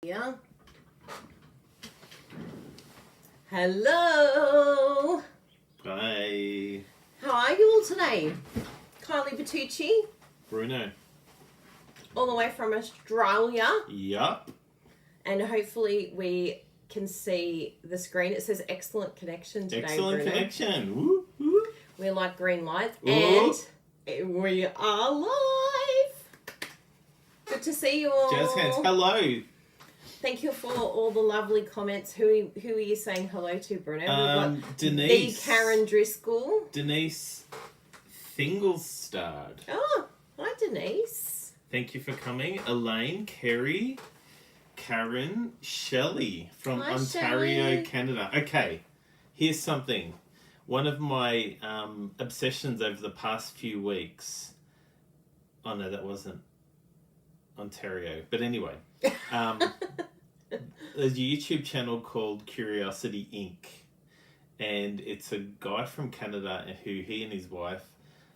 Yeah. Hello. Hi. How are you all today? Kylie Bertucci, Bruno. all the way from Australia. Yup. And hopefully we can see the screen. It says excellent connection today, Excellent Bruno. connection. Woo, woo. We like green lights. Ooh. And we are live. Good to see you all. Jazz hands. Hello. Thank you for all the lovely comments. Who are you saying hello to, Bruno? We've got Denise. The Karen Driscoll. Denise Fingelstad. Oh, hi Denise. Thank you for coming. Elaine, Kerry, Karen, Shelley from Hi, Ontario, Shelley. Canada. Okay, here's something. One of my obsessions over the past few weeks. Oh no, that wasn't Ontario. But anyway, there's a YouTube channel called Curiosity Inc. And it's a guy from Canada who he and his wife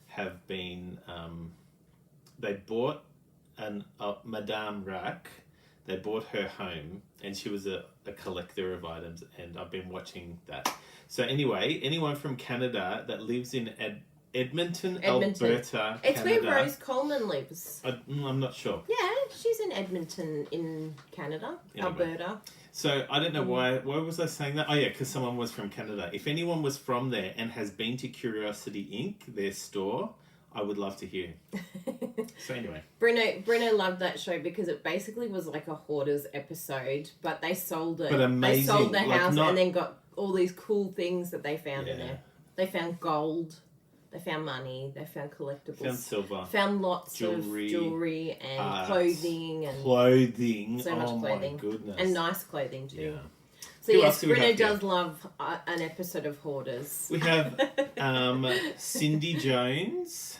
have been, they bought a Madame Rack. They bought her home and she was a collector of items, and I've been watching that. So anyway, anyone from Canada that lives in Edmonton, Alberta, It's Canada, where Rose Coleman lives. I'm not sure. Yeah, she's in Edmonton in Canada, Anyway. Alberta. So I don't know why was I saying that? Oh yeah, because someone was from Canada. If anyone was from there and has been to Curiosity Inc., their store, I would love to hear. So anyway. Bruno loved that show because it basically was like a hoarders episode, but they sold it. But amazing. They sold the Like, house not- and then got all these cool things that they found in Yeah. there. They found gold, they found money, they found collectibles. Found silver. Found lots Jewelry, of jewelry and art, clothing and Clothing. so much oh clothing. my goodness. And nice clothing too. Yeah. So Who yes, else do we Bruno have here? does love an episode of Hoarders. We have Cindy Jones,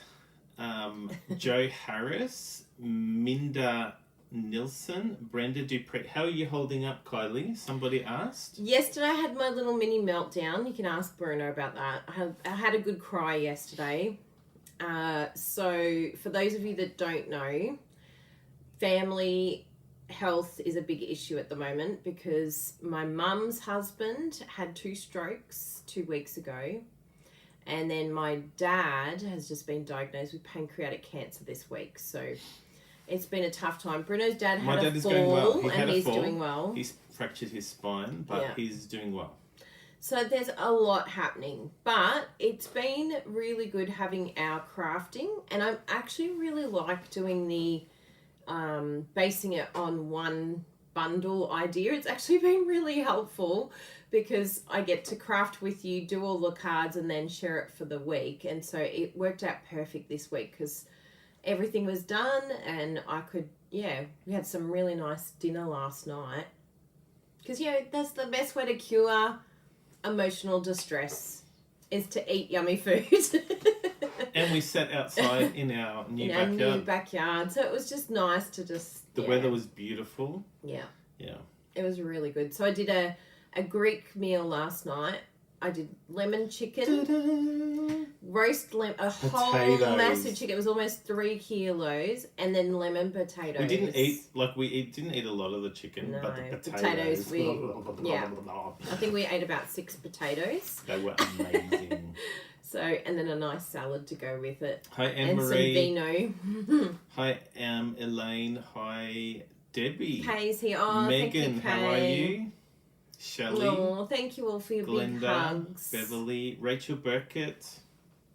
Joe Harris, Minda Nilsson, Brenda Dupree. How are you holding up, Kylie? Somebody asked. Yesterday I had my little mini meltdown. You can ask Bruno about that. I had a good cry yesterday. So for those of you that don't know, family health is a big issue at the moment because my mum's husband had 2 strokes 2 weeks ago. And then my dad has just been diagnosed with pancreatic cancer this week. So it's been a tough time. Bruno's dad had My dad a is going well. fall He had and a he's fall. doing well. He's fractured his spine, but Yeah. he's doing well. So there's a lot happening, but it's been really good having our crafting, and I actually really like doing the basing it on one bundle idea. It's actually been really helpful because I get to craft with you, do all the cards, and then share it for the week. And so it worked out perfect this week because everything was done, and I could, we had some really nice dinner last night. Because, that's the best way to cure emotional distress is to eat yummy food. And we sat outside in our new backyard. So it was just nice to just... The weather was beautiful. Yeah. Yeah. It was really good. So I did a Greek meal last night. I did lemon chicken, Ta-da! roast lemon, a whole Potatoes. massive chicken. It was almost 3 kilos, and then lemon potatoes. We didn't eat didn't eat a lot of the chicken, but the No, potatoes. I think we ate about 6 potatoes. They were amazing. So, and then a nice salad to go with it. Hi, And some Anne-Marie. vino. Hi, Elaine. Hi, Debbie. Kay's here. Oh, thank you, Megan, Kay. how are you? Shelley, Oh, thank you all for your big Glenda, hugs. Beverly, Rachel Burkett.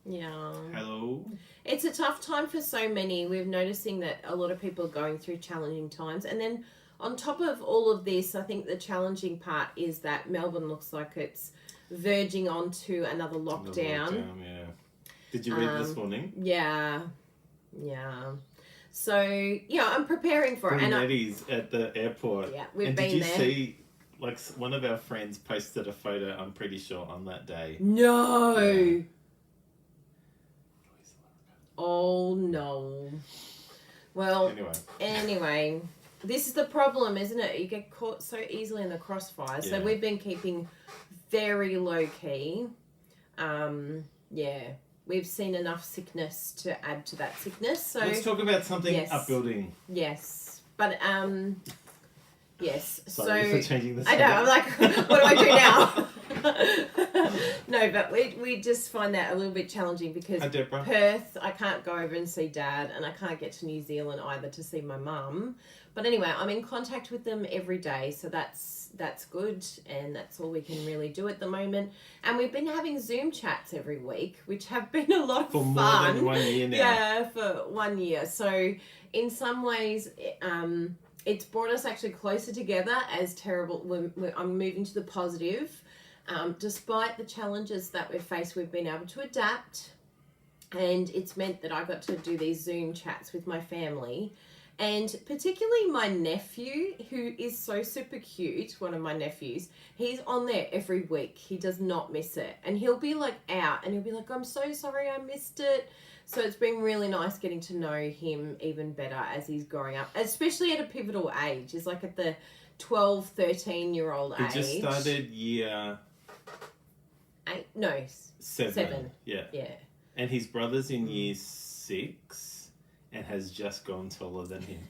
Yeah. Hello. It's a tough time for so many. We're noticing that a lot of people are going through challenging times. And then on top of all of this, I think the challenging part is that Melbourne looks like it's verging onto another lockdown. Yeah. Did you read it this morning? Yeah. So, I'm preparing for it. And Brunetti's at the airport. Yeah, we've and been did you there. see, like, one of our friends posted a photo, I'm pretty sure, on that day. No. Yeah. Oh, no. Well, anyway, this is the problem, isn't it? You get caught so easily in the crossfire. So Yeah. we've been keeping very low key. We've seen enough sickness to add to that sickness. So let's talk about something Yes. upbuilding. yes, but Yes. Sorry for changing the I know. I'm like, what do I do now? No, but we just find that a little bit challenging because Hi, Deborah. Perth, I can't go over and see Dad, and I can't get to New Zealand either to see my mum. But anyway, I'm in contact with them every day, so that's good, and that's all we can really do at the moment. And we've been having Zoom chats every week, which have been a lot of For fun. more than 1 year now. Yeah, for 1 year. So in some ways, it's brought us actually closer together. As terrible, I'm moving to the positive. Despite the challenges that we've faced, we've been able to adapt, and it's meant that I got to do these Zoom chats with my family, and particularly my nephew, who is so super cute. One of my nephews, he's on there every week. He does not miss it, and he'll be like out, and he'll be like, "I'm so sorry, I missed it." So it's been really nice getting to know him even better as he's growing up, especially at a pivotal age. He's like at the 12, 13-year-old age. He just started year... 8? No. 7. Yeah. Yeah. And his brother's in year 6 and has just gone taller than him.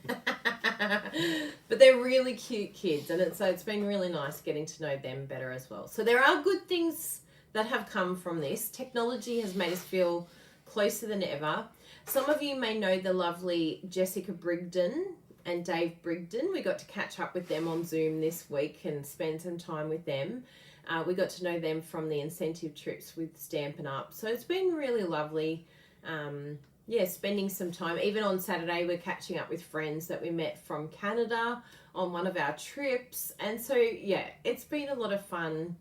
But they're really cute kids, and so it's been really nice getting to know them better as well. So there are good things that have come from this. Technology has made us feel closer than ever. Some of you may know the lovely Jessica Brigden and Dave Brigden. We got to catch up with them on Zoom this week and spend some time with them. We got to know them from the incentive trips with Stampin' Up. So it's been really lovely. Spending some time. Even on Saturday, we're catching up with friends that we met from Canada on one of our trips. And so, yeah, it's been a lot of fun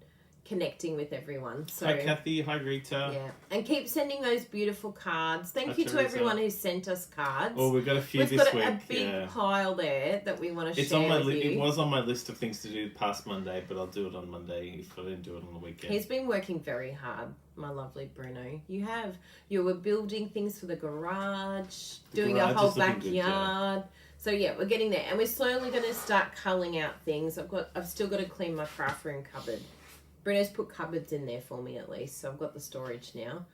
connecting with everyone. So, Hi, Kathy. Hi, Rita. yeah, and keep sending those beautiful cards. Thank Hi, you to Teresa. everyone who sent us cards. Oh, we've got a few We've this got week. a big pile there that we want to It's share on my with you. It was on my list of things to do past Monday, but I'll do it on Monday if I didn't do it on the weekend. He's been working very hard, my lovely Bruno. You were building things for the garage, doing a garage whole is looking good, backyard. So yeah, we're getting there, and we're slowly going to start culling out things. I've still got to clean my craft room cupboard. Bruno's put cupboards in there for me at least, so I've got the storage now.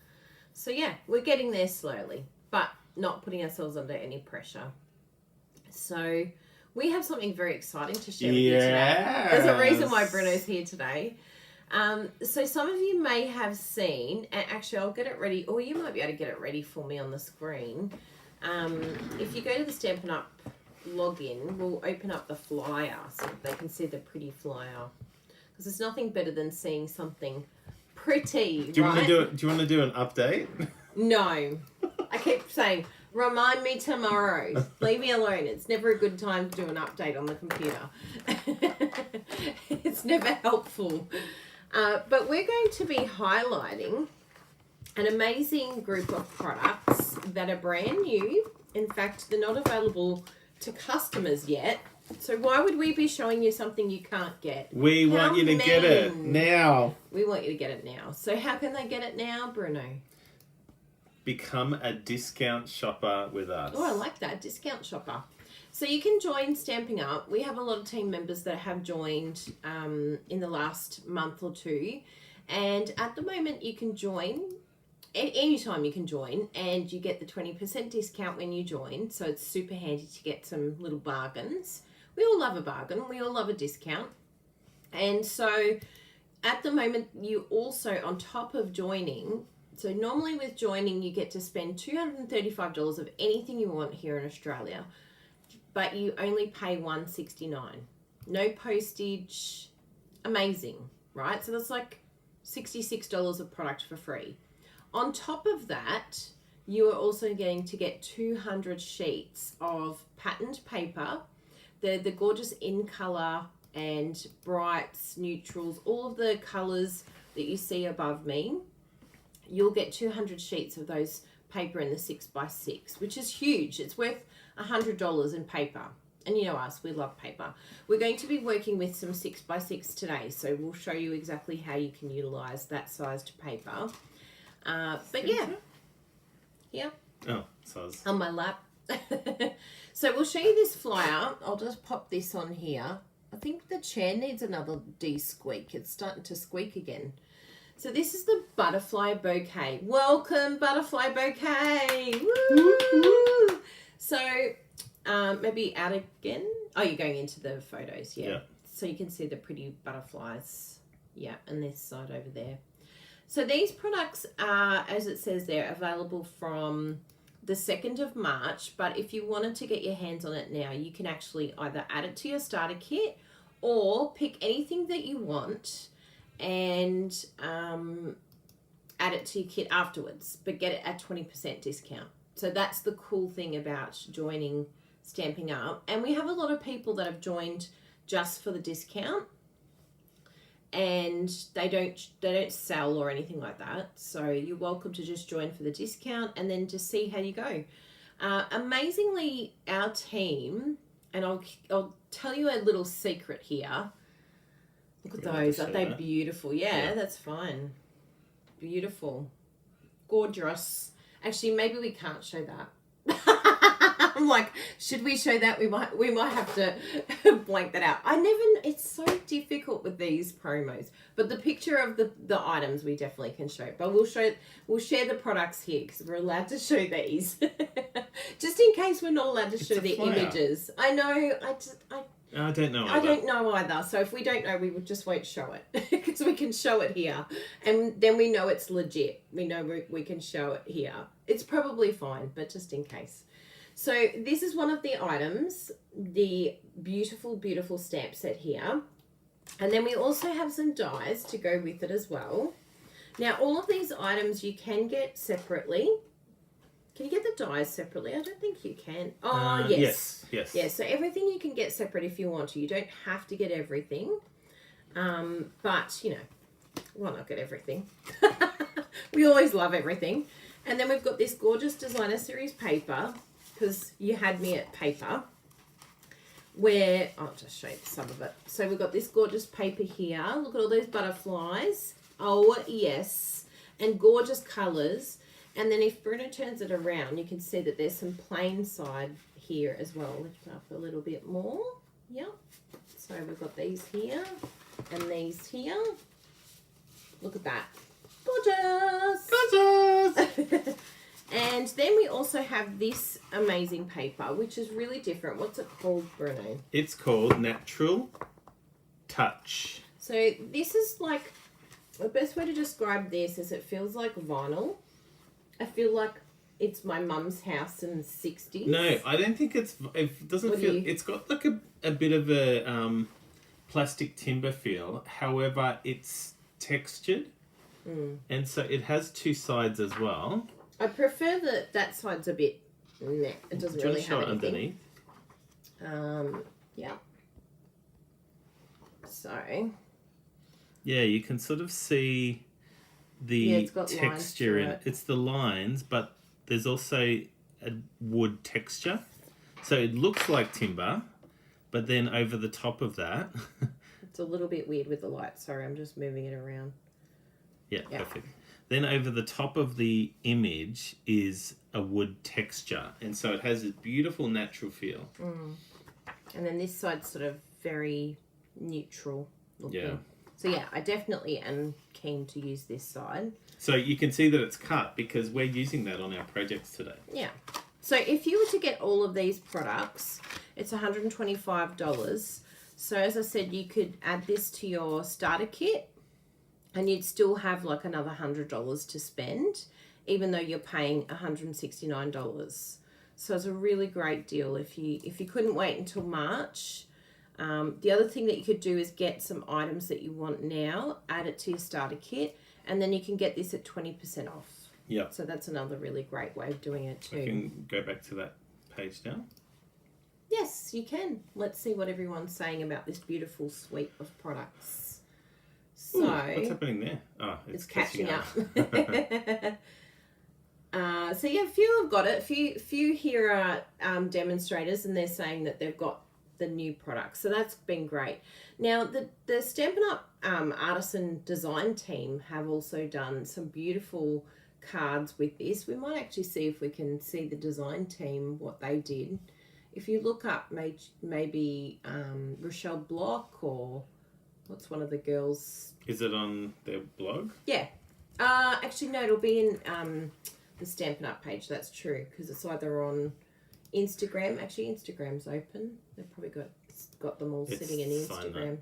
So yeah, we're getting there slowly, but not putting ourselves under any pressure. So we have something very exciting to share with you today. There's a reason why Bruno's here today. So some of you may have seen, and actually I'll get it ready, or you might be able to get it ready for me on the screen. If you go to the Stampin' Up login, we'll open up the flyer so that they can see the pretty flyer. Because there's nothing better than seeing something pretty, Do you right? want to do an update? No. I keep saying, remind me tomorrow. Leave me alone. It's never a good time to do an update on the computer. It's never helpful. But we're going to be highlighting an amazing group of products that are brand new. In fact, they're not available to customers yet. So why would we be showing you something you can't get? We want you to get it now. We want you to get it now. So how can they get it now, Bruno? Become a discount shopper with us. Oh, I like that. Discount shopper. So you can join Stamping Up. We have a lot of team members that have joined in the last month or two. And at the moment you can join. Anytime you can join, and you get the 20% discount when you join. So it's super handy to get some little bargains. We all love a bargain. We all love a discount. And so at the moment, you also, on top of joining, so normally with joining, you get to spend $235 of anything you want here in Australia, but you only pay $169. No postage. Amazing, right? So that's like $66 of product for free. On top of that, you are also going to get 200 sheets of patterned paper. The gorgeous in colour and brights, neutrals, all of the colours that you see above me. You'll get 200 sheets of those paper in the 6x6, which is huge. It's worth $100 in paper. And you know us, we love paper. We're going to be working with some 6x6 today, so we'll show you exactly how you can utilise that sized paper. But yeah. Yeah. Oh, size. On my lap. So we'll show you this flyer. I'll just pop this on here. I think the chair needs another de-squeak. It's starting to squeak again. So this is the butterfly bouquet. Welcome, butterfly bouquet. Woo! So maybe out again. Oh, you're going into the photos, yeah. Yeah. So you can see the pretty butterflies. Yeah, and this side over there. So these products are, as it says there, available from the 2nd of March. But if you wanted to get your hands on it now, you can actually either add it to your starter kit or pick anything that you want and add it to your kit afterwards, but get it at 20% discount. So that's the cool thing about joining Stamping Up. And we have a lot of people that have joined just for the discount, and they don't sell or anything like that. So you're welcome to just join for the discount and then just see how you go. Amazingly, our team, and I'll tell you a little secret here. Look at those. Aren't they beautiful? Yeah, that's fine. Beautiful. Gorgeous. Actually, maybe we can't show that. I'm like, should we show that? We might have to blank that out. It's so difficult with these promos. But the picture of the items we definitely can show. But we'll share the products here because we're allowed to show these. Just in case we're not allowed to show the images. I know, I don't know either. I don't know either. So if we don't know, we just won't show it because we can show it here. And then we know it's legit. We know we can show it here. It's probably fine, but just in case. So this is one of the items, the beautiful, beautiful stamp set here. And then we also have some dies to go with it as well. Now, all of these items you can get separately. Can you get the dies separately? I don't think you can. Oh, yes. Yes. Yeah, so everything you can get separate if you want to. You don't have to get everything. But, you know, why not get everything? We always love everything. And then we've got this gorgeous designer series paper, because you had me at paper, where I'll just show you some of it. So we've got this gorgeous paper here. Look at all those butterflies. Oh, yes. And gorgeous colours. And then if Bruno turns it around, you can see that there's some plain side here as well. Lift up a little bit more. Yep. So we've got these here and these here. Look at that. Gorgeous! Gorgeous! And then we also have this amazing paper, which is really different. What's it called, Bruno? It's called Natural Touch. So this is like, the best way to describe this is it feels like vinyl. I feel like it's my mum's house in the 60s. No, I don't think it doesn't feel, it's got like a bit of a plastic timber feel. However, it's textured. And so it has two sides as well. I prefer that side's a bit meh. It doesn't really have anything. Underneath? Yeah. So. Yeah, you can sort of see the texture in it. It's the lines, but there's also a wood texture. So it looks like timber, but then over the top of that... It's a little bit weird with the light. Sorry, I'm just moving it around. Yeah, perfect. Then over the top of the image is a wood texture. And so it has a beautiful natural feel. And then this side's sort of very neutral looking. Yeah. So yeah, I definitely am keen to use this side. So you can see that it's cut because we're using that on our projects today. Yeah. So if you were to get all of these products, it's $125. So as I said, you could add this to your starter kit and you'd still have like another $100 to spend, even though you're paying $169. So it's a really great deal if you couldn't wait until March. The other thing that you could do is get some items that you want now, add it to your starter kit, and then you can get this at 20% off. Yeah. So that's another really great way of doing it too. I can go back to that page now. Yes, you can. Let's see what everyone's saying about this beautiful suite of products. So, what's happening there? Oh, it's catching up. So yeah, a few have got it. Few here are demonstrators, and they're saying that they've got the new products. So that's been great. Now the Stampin' Up artisan design team have also done some beautiful cards with this. We might actually see if we can see the design team, what they did. If you look up maybe Rochelle Block, or what's one of the girls? Is it on their blog? Yeah. Actually, no, it'll be in the Stampin' Up page. That's true, because it's either on Instagram. Actually, Instagram's open. They've probably got got them all sitting in Sign Instagram.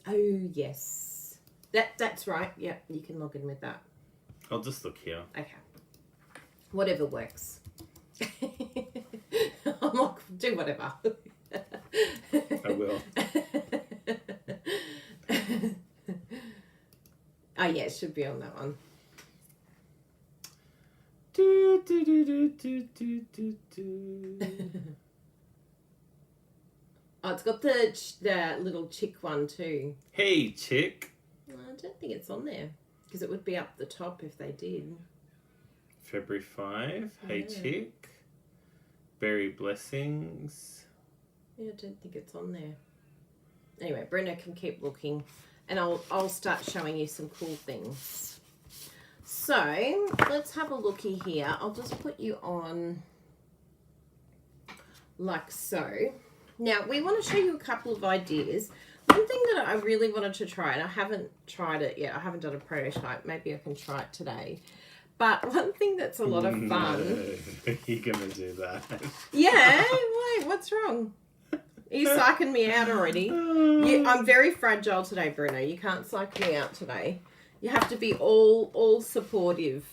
Oh, yes. That's right. Yeah, you can log in with that. I'll just look here. Okay. Whatever works. I'm like, do whatever. I will. Oh, yeah, it should be on that one. Do, do, do, do, do, do, do, do. Oh, it's got the little chick one too. Hey, chick. I don't think it's on there because it would be up the top if they did. February 5. Hey, chick. Berry blessings. Yeah, I don't think it's on there. Anyway, Brenda can keep looking and I'll start showing you some cool things. So, let's have a looky here. I'll just put you on like so. Now, we want to show you a couple of ideas. One thing that I really wanted to try, and I haven't tried it yet. I haven't done a prototype. Maybe I can try it today. But one thing that's a lot of fun. You're going to do that. Yeah? Wait, what's wrong? Are you psyching me out already? I'm very fragile today, Bruno. You can't psych me out today. You have to be all supportive.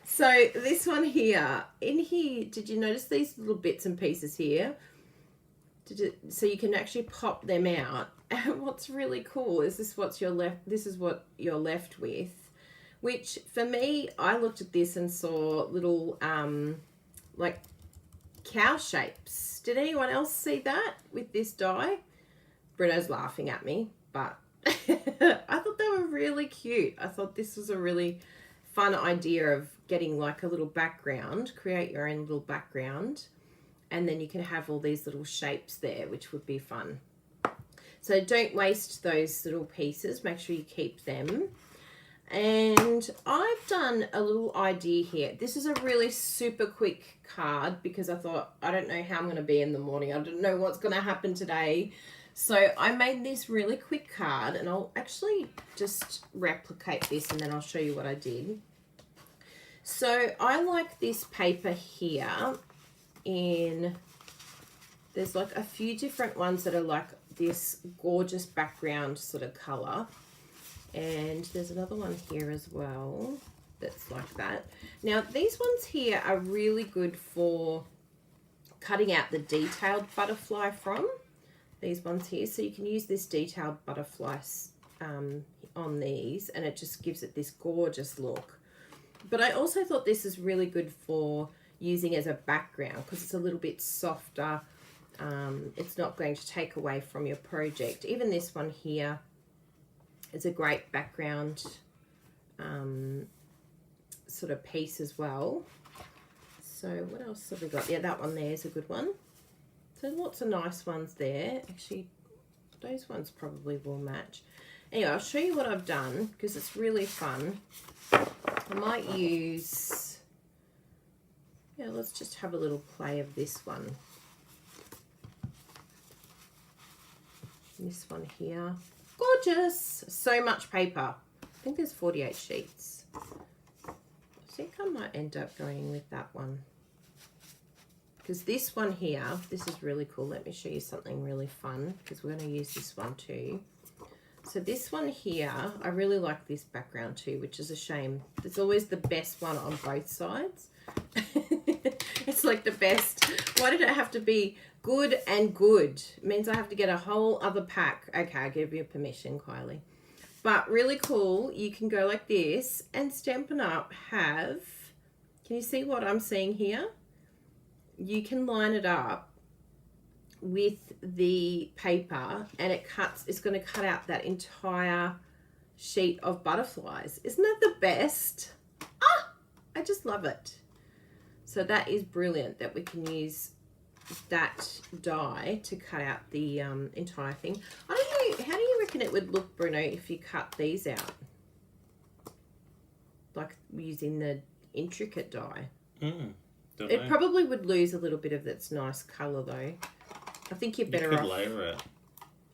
So this one here, in here, did you notice these little bits and pieces here? So you can actually pop them out. And what's really cool is this is what you're left with. Which for me, I looked at this and saw little like cow shapes. Did anyone else see that with this die? Bruno's laughing at me, but I thought they were really cute. I thought this was a really fun idea of getting like a little background, create your own little background, and then you can have all these little shapes there, which would be fun. So don't waste those little pieces. Make sure you keep them. And I've done a little idea here. This is a really super quick card because I thought, I don't know how I'm going to be in the morning. I don't know what's going to happen today. So I made this really quick card, and I'll actually just replicate this and then I'll show you what I did. So I like this paper here there's like a few different ones that are like this gorgeous background sort of color. And there's another one here as well that's like that. Now, these ones here are really good for cutting out the detailed butterfly from. These ones here. So you can use this detailed butterfly on these, and it just gives it this gorgeous look. But I also thought this is really good for using as a background because it's a little bit softer. It's not going to take away from your project. Even this one here is a great background sort of piece as well. So what else have we got? Yeah, that one there is a good one. So lots of nice ones there. Actually, those ones probably will match. Anyway, I'll show you what I've done because it's really fun. I might use, yeah, let's just have a little play of this one. This one here. Gorgeous. So much paper. I think there's 48 sheets. I think I might end up going with that one. Because this one here, this is really cool. Let me show you something really fun because we're going to use this one too. So this one here, I really like this background too, which is a shame. It's always the best one on both sides. It's like the best. Why did it have to be good and good? It means I have to get a whole other pack. Okay, I'll give you permission, Kylie. But really cool. You can go like this, and Stampin' Up have, can you see what I'm seeing here? You can line it up with the paper and it's going to cut out that entire sheet of butterflies. Isn't that the best? Ah, I just love it. So that is brilliant that we can use that die to cut out the entire thing. I don't know, how do you reckon it would look, Bruno, if you cut these out? Like using the intricate die. It probably would lose a little bit of its nice colour though. I think you're better off. You could layer it.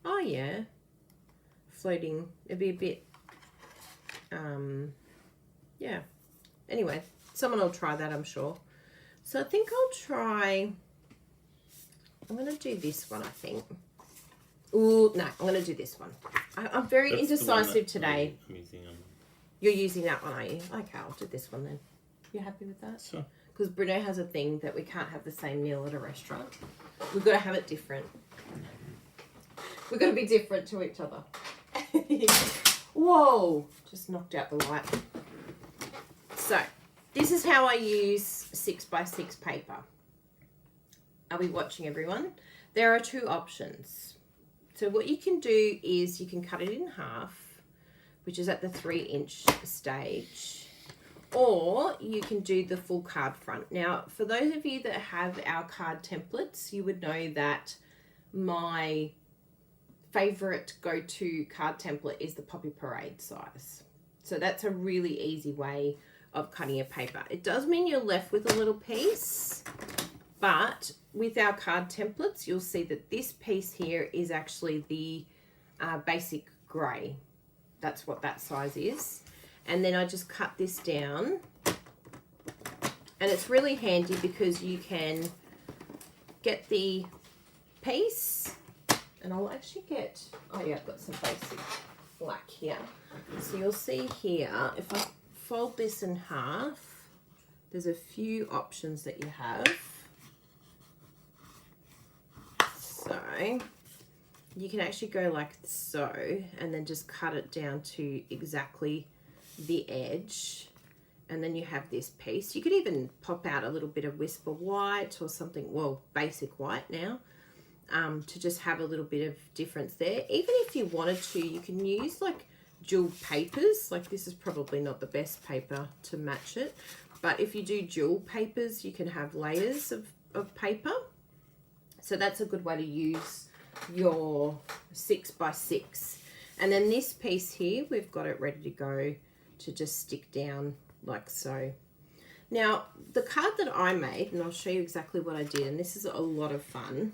Oh yeah. Floating. It'd be a bit, yeah. Anyway, someone will try that, I'm sure. So I think I'll try I'm going to do this one, I think. Ooh, no, I'm going to do this one. I'm very indecisive today. I'm using You're using that one, are you? Okay, I'll do this one then. You happy with that? Sure. Because Bruno has a thing that we can't have the same meal at a restaurant. We've got to have it different. We've got to be different to each other. Whoa! Just knocked out the light. So, this is how I use 6x6 paper. Are we watching, everyone? There are two options. So what you can do is you can cut it in half, which is at the 3-inch stage, or you can do the full card front. Now, for those of you that have our card templates, you would know that my favorite go-to card template is the Poppy Parade size. So that's a really easy way of cutting your paper. It does mean you're left with a little piece, but with our card templates, you'll see that this piece here is actually the basic grey. That's what that size is. And then I just cut this down. And it's really handy because you can get the piece, and I'll actually get, oh yeah, I've got some basic black here. So you'll see here, if I fold this in half, there's a few options that you have. So you can actually go like so, and then just cut it down to exactly the edge. And then you have this piece. You could even pop out a little bit of Whisper White or something, well, basic white now, to just have a little bit of difference there. Even if you wanted to, you can use like jewel papers. Like this is probably not the best paper to match it, but if you do jewel papers, you can have layers of paper. So that's a good way to use your 6x6. And then this piece here, we've got it ready to go to just stick down like so. Now, the card that I made, and I'll show you exactly what I did, and this is a lot of fun.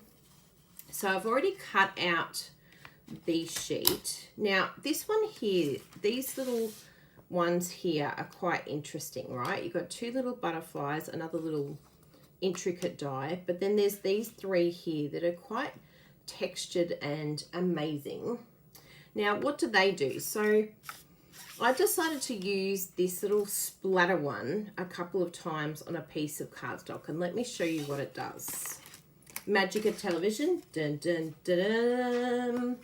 So I've already cut out the sheet. Now, this one here, these little ones here are quite interesting, right? You've got two little butterflies, another little intricate die, but then there's these three here that are quite textured and amazing. Now, what do they do? So I decided to use this little splatter one a couple of times on a piece of cardstock, and let me show you what it does. Magic of television. Dun, dun, dun, dun.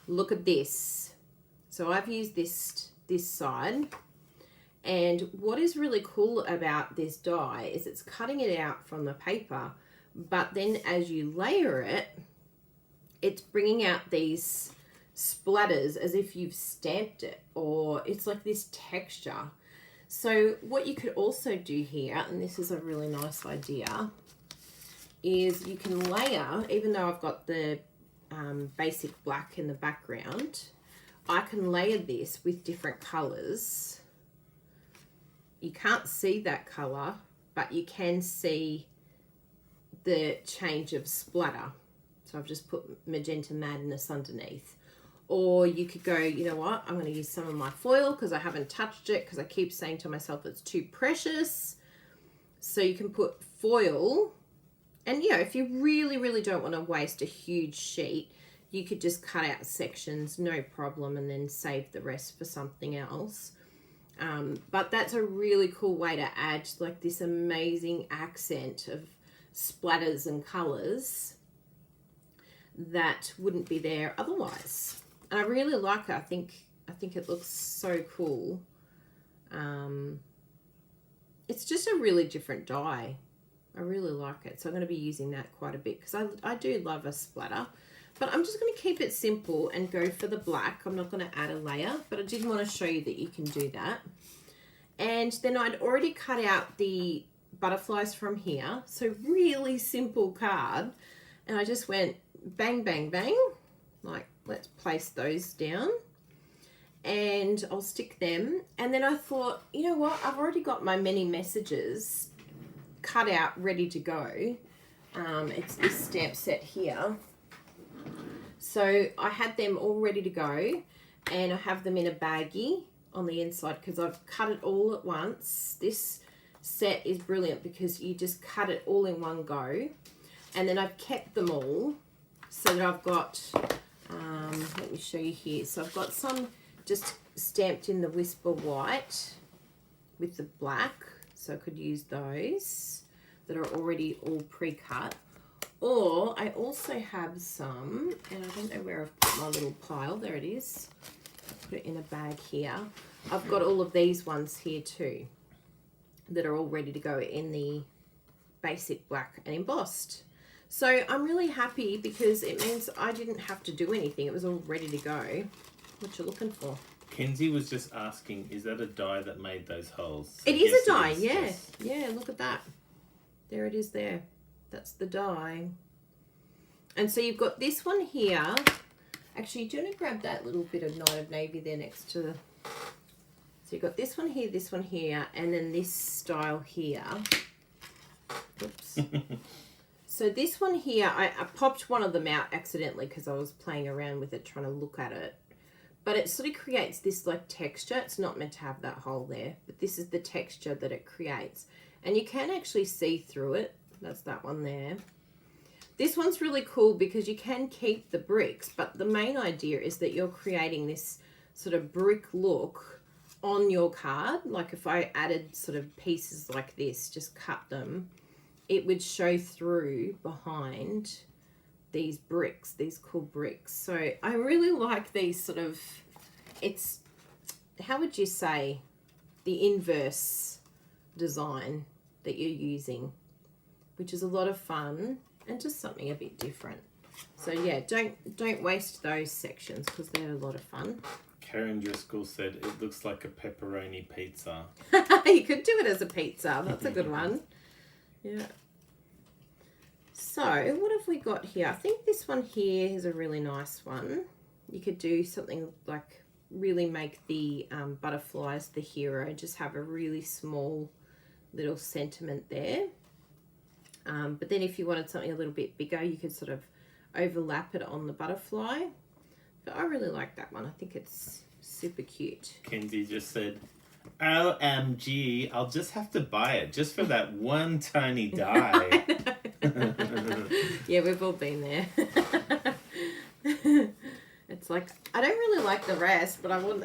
Look at this. So I've used this side. And what is really cool about this die is it's cutting it out from the paper, but then as you layer it, it's bringing out these splatters as if you've stamped it, or it's like this texture. So what you could also do here, and this is a really nice idea, is you can layer, even though I've got the basic black in the background, I can layer this with different colors. You can't see that color, but you can see the change of splatter. So I've just put Magenta Madness underneath. Or you could go, you know what, I'm going to use some of my foil because I haven't touched it, because I keep saying to myself it's too precious. So you can put foil, and you know, if you really, really don't want to waste a huge sheet, you could just cut out sections, no problem, and then save the rest for something else. But that's a really cool way to add like this amazing accent of splatters and colors that wouldn't be there otherwise. And I really like it. I think it looks so cool. It's just a really different die. I really like it. So I'm going to be using that quite a bit because I do love a splatter. But I'm just going to keep it simple and go for the black. I'm not going to add a layer, but I did want to show you that you can do that. And then I'd already cut out the butterflies from here. So really simple card. And I just went bang, bang, bang. Like, let's place those down. And I'll stick them. And then I thought, you know what? I've already got my many messages cut out, ready to go. It's this stamp set here. So I had them all ready to go, and I have them in a baggie on the inside because I've cut it all at once. This set is brilliant because you just cut it all in one go. And then I've kept them all so that I've got, let me show you here. So I've got some just stamped in the Whisper White with the black. So I could use those that are already all pre-cut. Or I also have some, and I don't know where I've put my little pile. There it is. Put it in a bag here. I've got all of these ones here too that are all ready to go in the basic black and embossed. So I'm really happy because it means I didn't have to do anything. It was all ready to go. What you looking for? Kenzie was just asking, is that a die that made those holes? It is a die, it is, yeah. yes. Yeah, look at that. There it is there. That's the die. And so you've got this one here. Actually, do you want to grab that little bit of Night of Navy there next to the... So you've got this one here, and then this style here. Oops. So this one here, I popped one of them out accidentally because I was playing around with it, trying to look at it. But it sort of creates this like texture. It's not meant to have that hole there, but this is the texture that it creates. And you can actually see through it. That's that one there. This one's really cool because you can keep the bricks, but the main idea is that you're creating this sort of brick look on your card. Like if I added sort of pieces like this, just cut them, it would show through behind these bricks, these cool bricks. So I really like these sort of, it's, how would you say, the inverse design that you're using, which is a lot of fun and just something a bit different. So yeah, don't waste those sections because they're a lot of fun. Karen Driscoll said it looks like a pepperoni pizza. You could do it as a pizza. That's a good one. Yeah. So what have we got here? I think this one here is a really nice one. You could do something like really make the butterflies the hero. Just have a really small little sentiment there. But then if you wanted something a little bit bigger, you could sort of overlap it on the butterfly. But I really like that one. I think it's super cute. Kenzie just said, OMG, I'll just have to buy it just for that one tiny die. Yeah, we've all been there. It's like, I don't really like the rest, but I want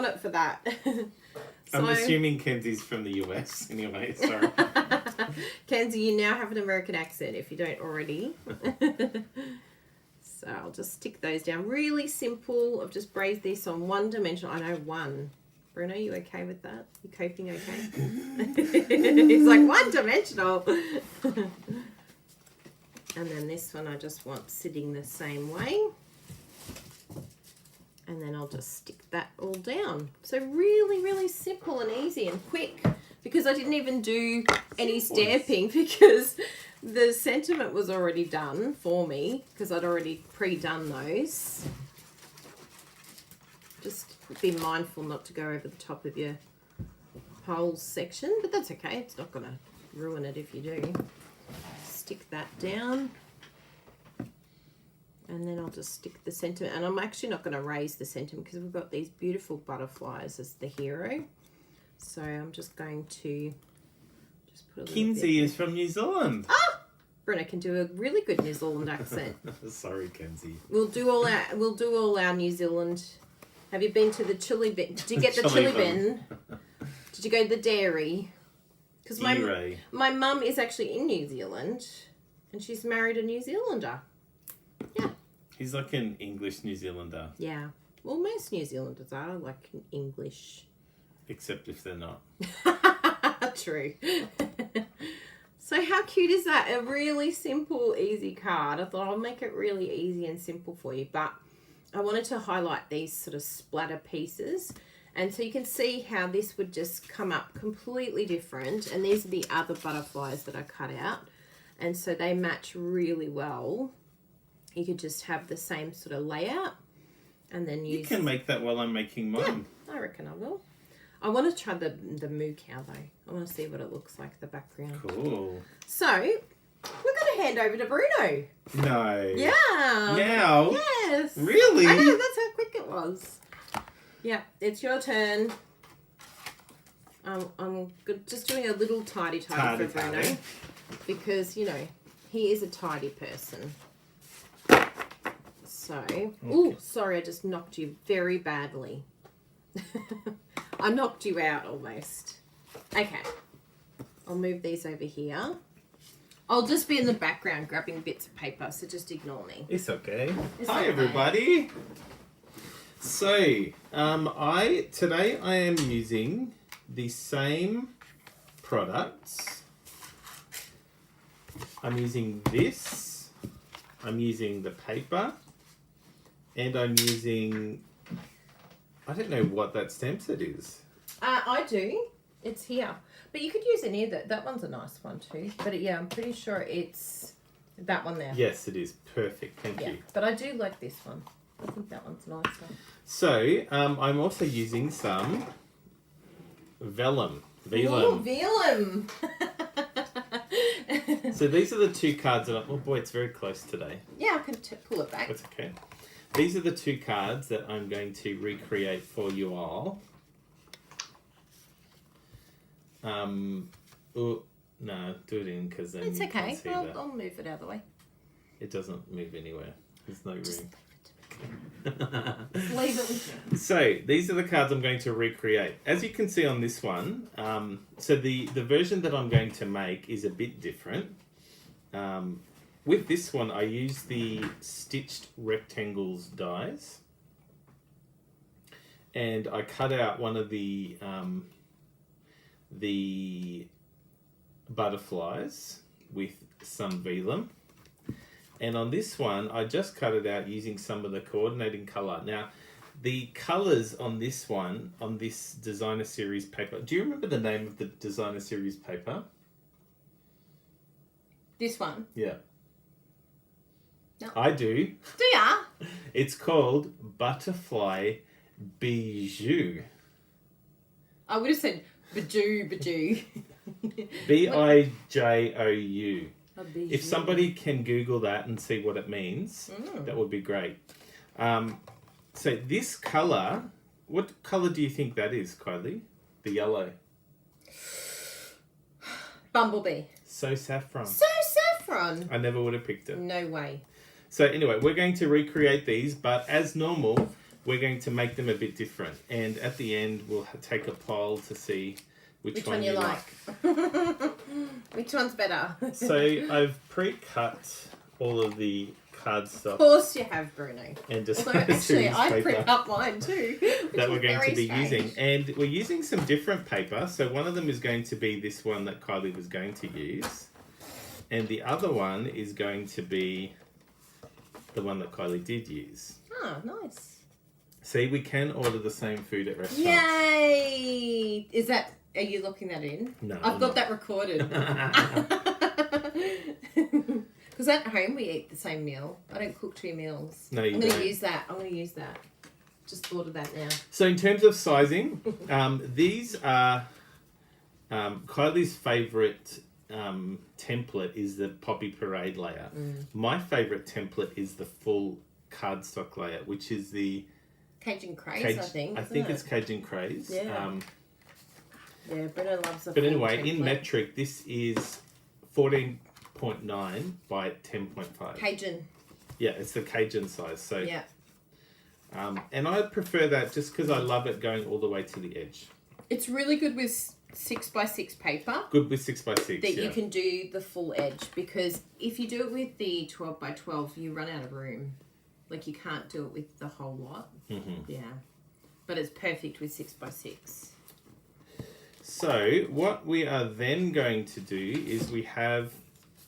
it for that. So, I'm assuming Kenzie's from the US anyway, sorry. Kenzie, you now have an American accent if you don't already. So I'll just stick those down. Really simple. I've just brazed this on one dimension. I know one. Bruno, you okay with that? You coping okay? He's like, one dimensional. And then this one I just want sitting the same way. And then I'll just stick that all down. So really, really simple and easy and quick because I didn't even do any stamping because the sentiment was already done for me because I'd already pre-done those. Just be mindful not to go over the top of your whole section, but that's okay. It's not going to ruin it if you do. Stick that down. And then I'll just stick the sentiment. And I'm actually not going to raise the sentiment because we've got these beautiful butterflies as the hero. So I'm just going to just put a little Kenzie bit. is from New Zealand. Ah! Bruna can do a really good New Zealand accent. Sorry, Kenzie. We'll do all our New Zealand. Have you been to the chili bin? Did you get the chili bin? Did you go to the dairy? Because my mum is actually in New Zealand and she's married a New Zealander. Yeah. He's like an English New Zealander. Yeah. Well, most New Zealanders are like English. Except if they're not. True. So how cute is that? A really simple, easy card. I thought I'll make it really easy and simple for you. But I wanted to highlight these sort of splatter pieces. And so you can see how this would just come up completely different. And these are the other butterflies that I cut out. And so they match really well. You could just have the same sort of layout and then use... You can make that while I'm making mine. Yeah, I reckon I will. I want to try the moo cow though. I want to see what it looks like, the background. Cool. So, we're going to hand over to Bruno. No. Yeah. Now? Yes. Really? I know, that's how quick it was. Yeah, it's your turn. I'm just doing a little tidy for Bruno. Because, you know, he is a tidy person. So, ooh, sorry, I just knocked you very badly. I knocked you out almost. Okay. I'll move these over here. I'll just be in the background grabbing bits of paper, so just ignore me. It's okay. It's Hi okay. everybody. So, today I am using the same products. I'm using this. I'm using the paper. And I'm using, I don't know what that stamp set is. I do. It's here. But you could use any of that. That one's a nice one too. But yeah, I'm pretty sure it's that one there. Yes, it is. Perfect. Thank you. But I do like this one. I think that one's nicer. So, I'm also using some Vellum. Ooh, Vellum. So these are the two cards that oh boy, it's very close today. Yeah, I can pull it back. That's okay. These are the two cards that I'm going to recreate for you all. Oh, no, do it in because then It's you okay. can't see that. I'll move it out of the way. It doesn't move anywhere. There's no Just room. leave it with me. So these are the cards I'm going to recreate. As you can see on this one, so the version that I'm going to make is a bit different. With this one, I use the stitched rectangles dies, and I cut out one of the butterflies with some vellum. And on this one, I just cut it out using some of the coordinating colour. Now, the colours on this one, on this designer series paper, do you remember the name of the designer series paper? This one? Yeah. No. I do. Do ya? It's called Butterfly Bijou. I would have said Bajou. Bijou. A bijou. If somebody can Google that and see what it means, that would be great. So this colour, what colour do you think that is, Kylie? The yellow. Bumblebee. So saffron. So saffron. I never would have picked it. No way. So anyway, we're going to recreate these, but as normal, we're going to make them a bit different. And at the end, we'll take a poll to see which one you like. Which one's better? So I've pre-cut all of the cardstock. Of course you have, Bruno. And just Although actually, I print up mine too. That we're going to be using. And we're using some different paper. So one of them is going to be this one that Kylie was going to use. And the other one is going to be the one that Kylie did use. Oh, nice. See, we can order the same food at restaurants. Yay! Are you looking that in? No. I've got that recorded. Because at home we eat the same meal. I don't cook 2 meals. No, you I'm going don't. to use that. Just thought of that now. So in terms of sizing, these are Kylie's favourite template is the Poppy Parade layer. My favourite template is the full cardstock layer, which is the Cajun Craze, I think. I think it's Cajun Craze. Yeah. Yeah, Bruno loves a But full anyway, template. in metric, this is 14.9 by 10.5. Cajun. Yeah, it's the Cajun size. So Yeah. And I prefer that just because I love it going all the way to the edge. It's really good with 6x6 paper. Good with 6x6. That you can do the full edge, because if you do it with the 12x12, you run out of room. Like, you can't do it with the whole lot. Yeah. But it's perfect with 6x6. So what we are then going to do is we have,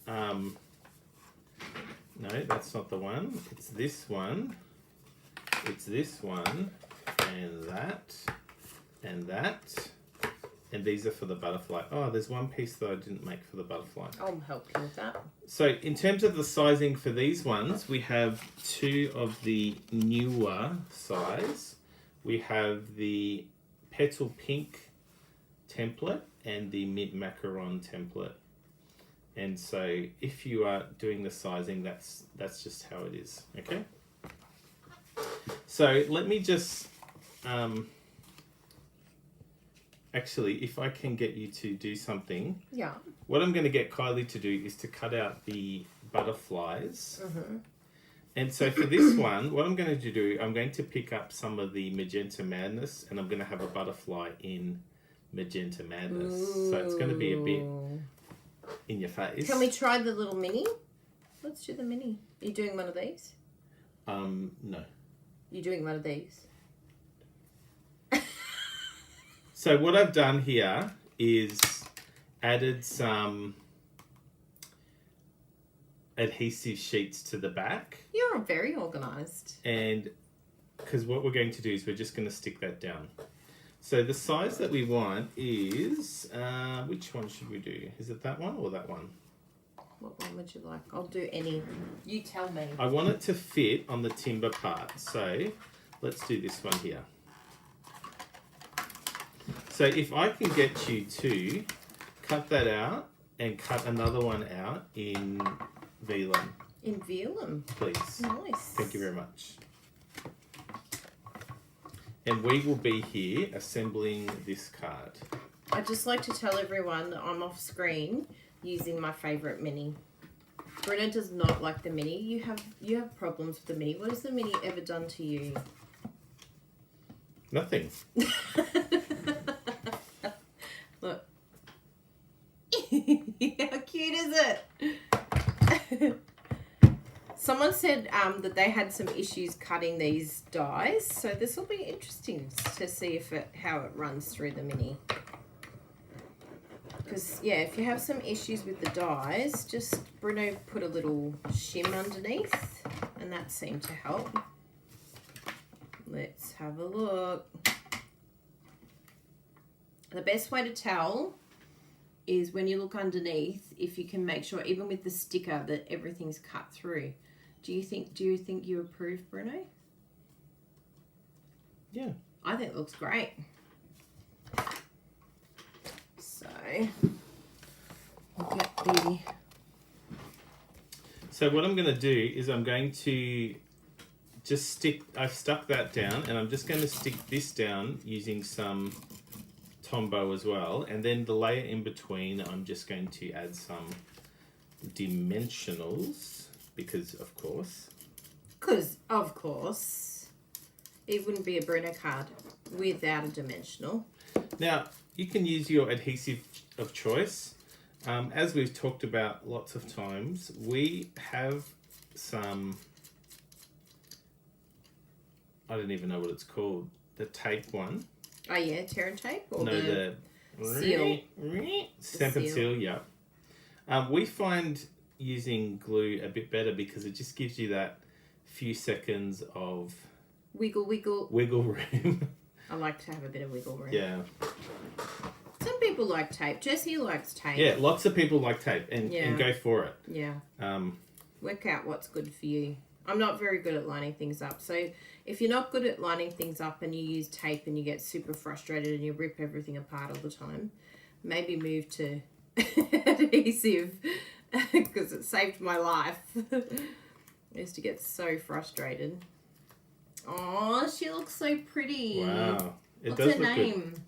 no, that's not the one. It's this one. It's this one, and that, and that. And these are for the butterfly. Oh, there's one piece that I didn't make for the butterfly. I'll help you with that. So in terms of the sizing for these ones, we have 2 of the newer size. We have the Petal Pink template and the Mint Macaron template. And so if you are doing the sizing, that's just how it is, okay? So let me just... actually, if I can get you to do something, Yeah. what I'm going to get Kylie to do is to cut out the butterflies. Mm-hmm. And so for this one, what I'm going to do, I'm going to pick up some of the Magenta Madness, and I'm going to have a butterfly in Magenta Madness. Ooh. So it's going to be a bit in your face. Can we try the little mini? Let's do the mini. Are you doing one of these? No. You're doing one of these? So what I've done here is added some adhesive sheets to the back. You're very organised. And because what we're going to do is we're just going to stick that down. So the size that we want is, which one should we do? Is it that one or that one? What one would you like? I'll do any. You tell me. I want it to fit on the timber part. So let's do this one here. So if I can get you to cut that out and cut another one out in Vellum. In Vellum? Please. Nice. Thank you very much. And we will be here assembling this card. I'd just like to tell everyone that I'm off screen using my favourite mini. Bruno does not like the mini. You have problems with the mini. What has the mini ever done to you? Nothing. Look. How cute is it? Someone said that they had some issues cutting these dies, so this will be interesting to see how it runs through the mini. Because, yeah, if you have some issues with the dies, just Bruno put a little shim underneath, and that seemed to help. Let's have a look. The best way to tell is when you look underneath, if you can make sure, even with the sticker, that everything's cut through. Do you think you approve, Bruno? Yeah. I think it looks great. So, we'll get the... So what I'm going to do is I'm going to just stick, I've stuck that down, and I'm just going to stick this down using some Tombow as well, and then the layer in between I'm just going to add some dimensionals, because of course it wouldn't be a Bruno card without a dimensional. Now you can use your adhesive of choice. As we've talked about lots of times, we have some, I don't even know what it's called, the tape one. Oh yeah, tear and tape? Or no, the seal. Stampin' seal, yeah. We find using glue a bit better because it just gives you that few seconds of wiggle room. I like to have a bit of wiggle room. Yeah. Some people like tape. Jessie likes tape. Yeah, lots of people like tape and go for it. Yeah. Work out what's good for you. I'm not very good at lining things up. So if you're not good at lining things up and you use tape and you get super frustrated and you rip everything apart all the time, maybe move to adhesive because it saved my life. I used to get so frustrated. Oh, she looks so pretty. Wow. What's her name? Good.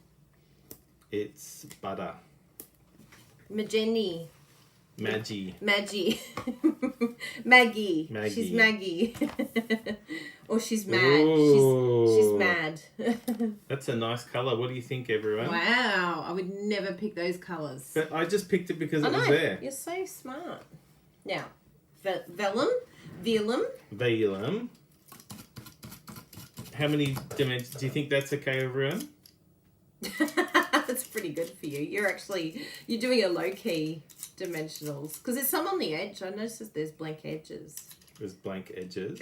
It's Butter. Maggie. Maggie. Maggie. She's Maggie. Or she's mad. She's mad. That's a nice colour. What do you think, everyone? Wow. I would never pick those colours. But I just picked it because it was there. You're so smart. Now, Vellum. How many dimensions? Do you think that's okay, everyone? That's pretty good for you. You're doing a low-key dimensionals. Because there's some on the edge. I noticed there's blank edges. There's blank edges?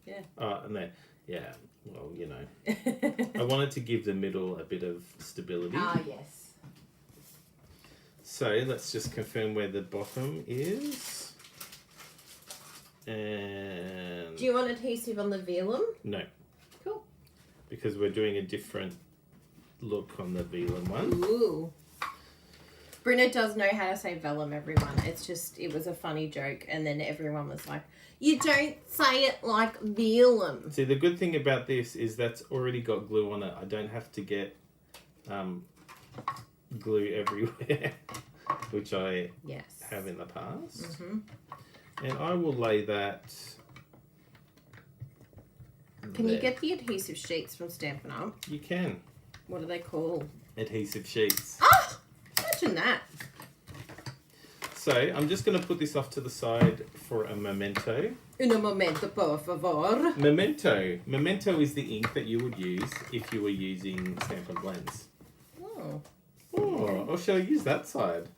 Yeah. Oh, no. Yeah. Well, you know. I wanted to give the middle a bit of stability. Ah, yes. So let's just confirm where the bottom is. And... Do you want adhesive on the Vellum? No. Cool. Because we're doing a different look on the Vellum one. Ooh. Bruno does know how to say Vellum, everyone. It was a funny joke, and then everyone was like, you don't say it like Vellum. See, the good thing about this is that's already got glue on it. I don't have to get glue everywhere, which I have in the past. Mm-hmm. And I will lay that. Can you there. get the adhesive sheets from Stampin' Up? You can. What are they called? Adhesive sheets. Ah! Imagine that. So I'm just going to put this off to the side for a memento. Un momento, por favor. Memento. Memento is the ink that you would use if you were using Stampin' Blends. Oh. Oh, or shall I use that side?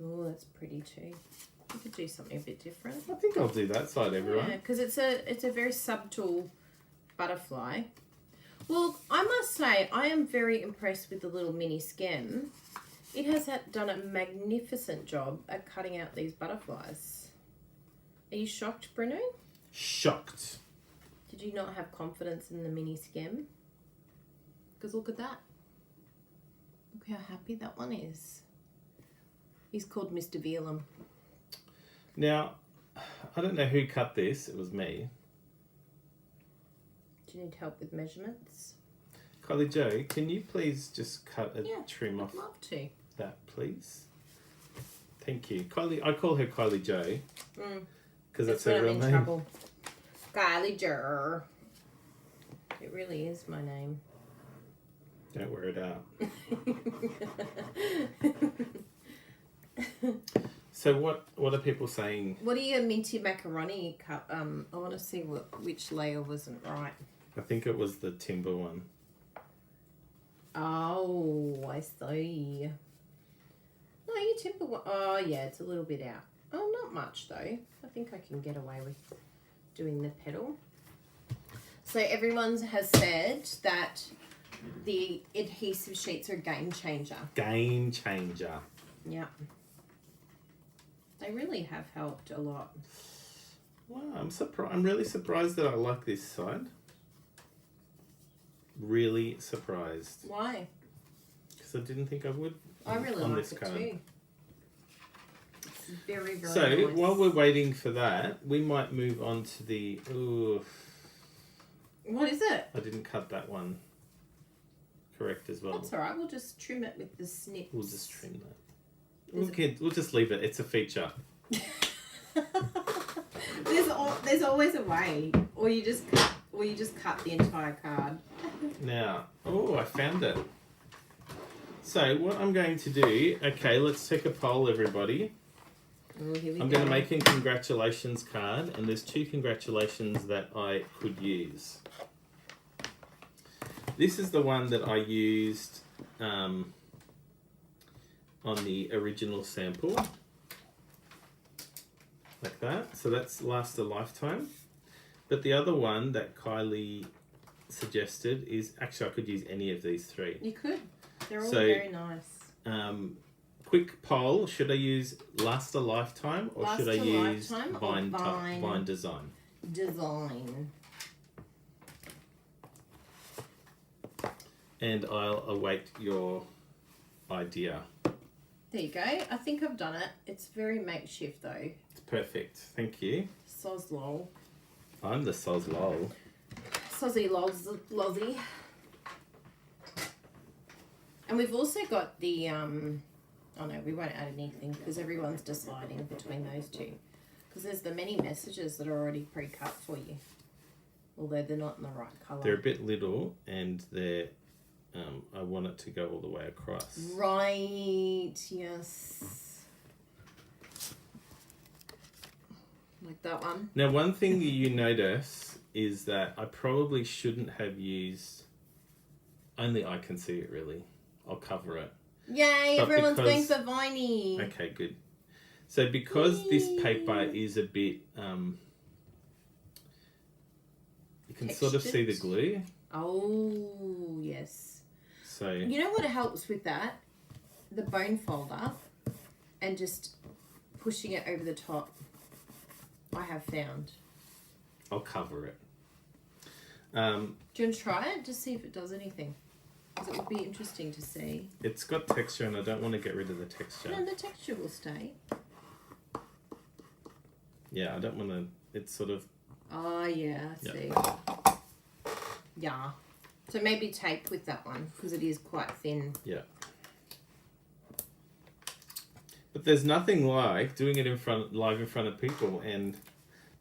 Oh, that's pretty too. You could do something a bit different. I think I'll do that side, everyone. Yeah, because it's a very subtle butterfly. Well, I must say, I am very impressed with the little mini stem. It has done a magnificent job at cutting out these butterflies. Are you shocked, Bruno? Shocked. Did you not have confidence in the mini stem? Because look at that. Look how happy that one is. He's called Mr. Vellum. Now, I don't know who cut this. It was me. Do you need help with measurements? Kylie Joe, can you please just cut a trim off I'd love to. that, please? Thank you. Kylie, I call her Kylie Joe. Because that's her real name. Trouble. Kylie Joe. It really is my name. Don't wear it out. So what are people saying? What are your minty macaroni cut? I want to see which layer wasn't right. I think it was the timber one. Oh, I see. No, your timber one. Oh, yeah, it's a little bit out. Oh, not much though. I think I can get away with doing the petal. So everyone has said that the adhesive sheets are a game changer. Game changer. Yeah. They really have helped a lot. Wow, I'm surprised. I'm really surprised that I like this side. Really surprised. Why? Because I didn't think I would. I really on like this it card. too. It's very, very So nice. while we're waiting for that, we might move on to the. Ooh, What is it? I didn't cut that one correct as well. That's alright, we'll just trim it with the snips. We'll just trim that. There's We'll just leave it. It's a feature. There's always a way. Or you just cut the entire card. Now, oh, I found it. So what I'm going to do, okay, let's take a poll, everybody. Oh, here we I'm go. going to make a congratulations card, and there's 2 congratulations that I could use. This is the one that I used on the original sample. Like that. So that's last a lifetime. But the other one that Kylie suggested is, actually I could use any of these 3. You could. They're all So, very nice. Quick poll, should I use Last a Lifetime or Last should I a use Lifetime or Vine Design? Design. And I'll await your idea. There you go. I think I've done it. It's very makeshift though. It's perfect. Thank you. Soz lol. I'm the soz lol. Sozzy lozzy. And we've also got the, oh no, we won't add anything because everyone's deciding between those 2. Because there's the many messages that are already pre-cut for you. Although they're not in the right colour. They're a bit little and they're, I want it to go all the way across. Right, yes. Like that one. Now, one thing you notice is that I probably shouldn't have used, only I can see it really. I'll cover it. Yay, But everyone's going because- for viney. Okay, good. So because this paper is a bit, you can sort of see the Textured? glue. Oh, yes. So You know what helps with that? The bone folder and just pushing it over the top. I have found. I'll cover it. Do you want to try it? Just see if it does anything. Because it would be interesting to see. It's got texture and I don't want to get rid of the texture. No, the texture will stay. Yeah, I don't want to, it's sort of, Oh, yeah, I Yep. see. Yeah. So maybe tape with that one because it is quite thin. yeah. But there's nothing like doing it live in front of people and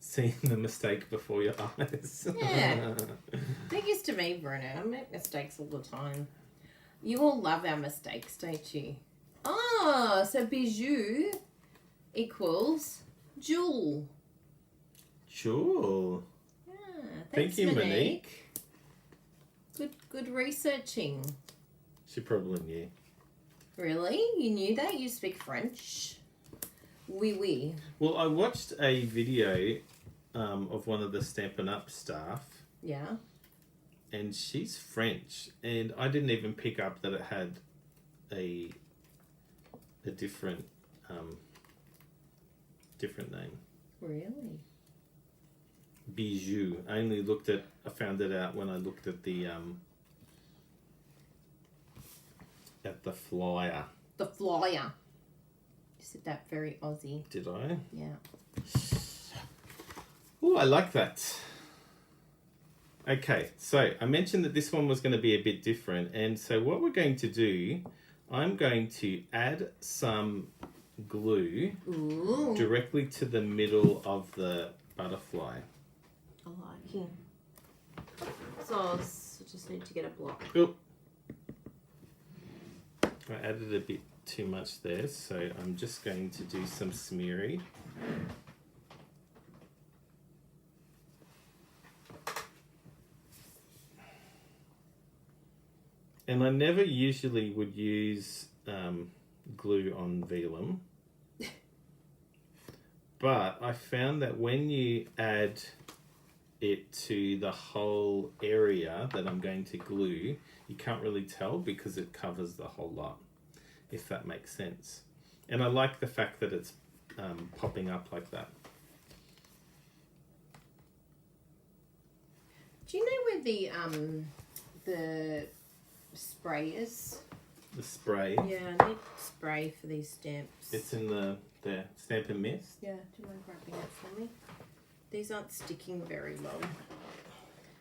seeing the mistake before your eyes. Yeah. They're used to me, Bruno. I make mistakes all the time. You all love our mistakes, don't you? Oh, so bijou equals jewel. Jewel. Yeah, Thank thanks, you, Monique. Good researching. She probably knew. Really? You knew that? You speak French? Oui, oui. Well, I watched a video of one of the Stampin' Up staff. Yeah. And she's French. And I didn't even pick up that it had a different name. Really? Bijou. I found it out when I looked at the flyer. The flyer. You said that very Aussie. Did I? Yeah. Oh, I like that. Okay, so I mentioned that this one was going to be a bit different, and so what we're going to do, I'm going to add some glue directly to the middle of the butterfly. I like him. So I just need to get a block. Oh. I added a bit too much there, so I'm just going to do some smeary. And I never usually would use glue on Vellum. But I found that when you add it to the whole area that I'm going to glue, you can't really tell because it covers the whole lot, if that makes sense. And I like the fact that it's popping up like that. Do you know where the spray is? The spray. Yeah, I need spray for these stamps. It's in the Stampin' Mist. Yeah, do you mind grabbing it for me? These aren't sticking very well,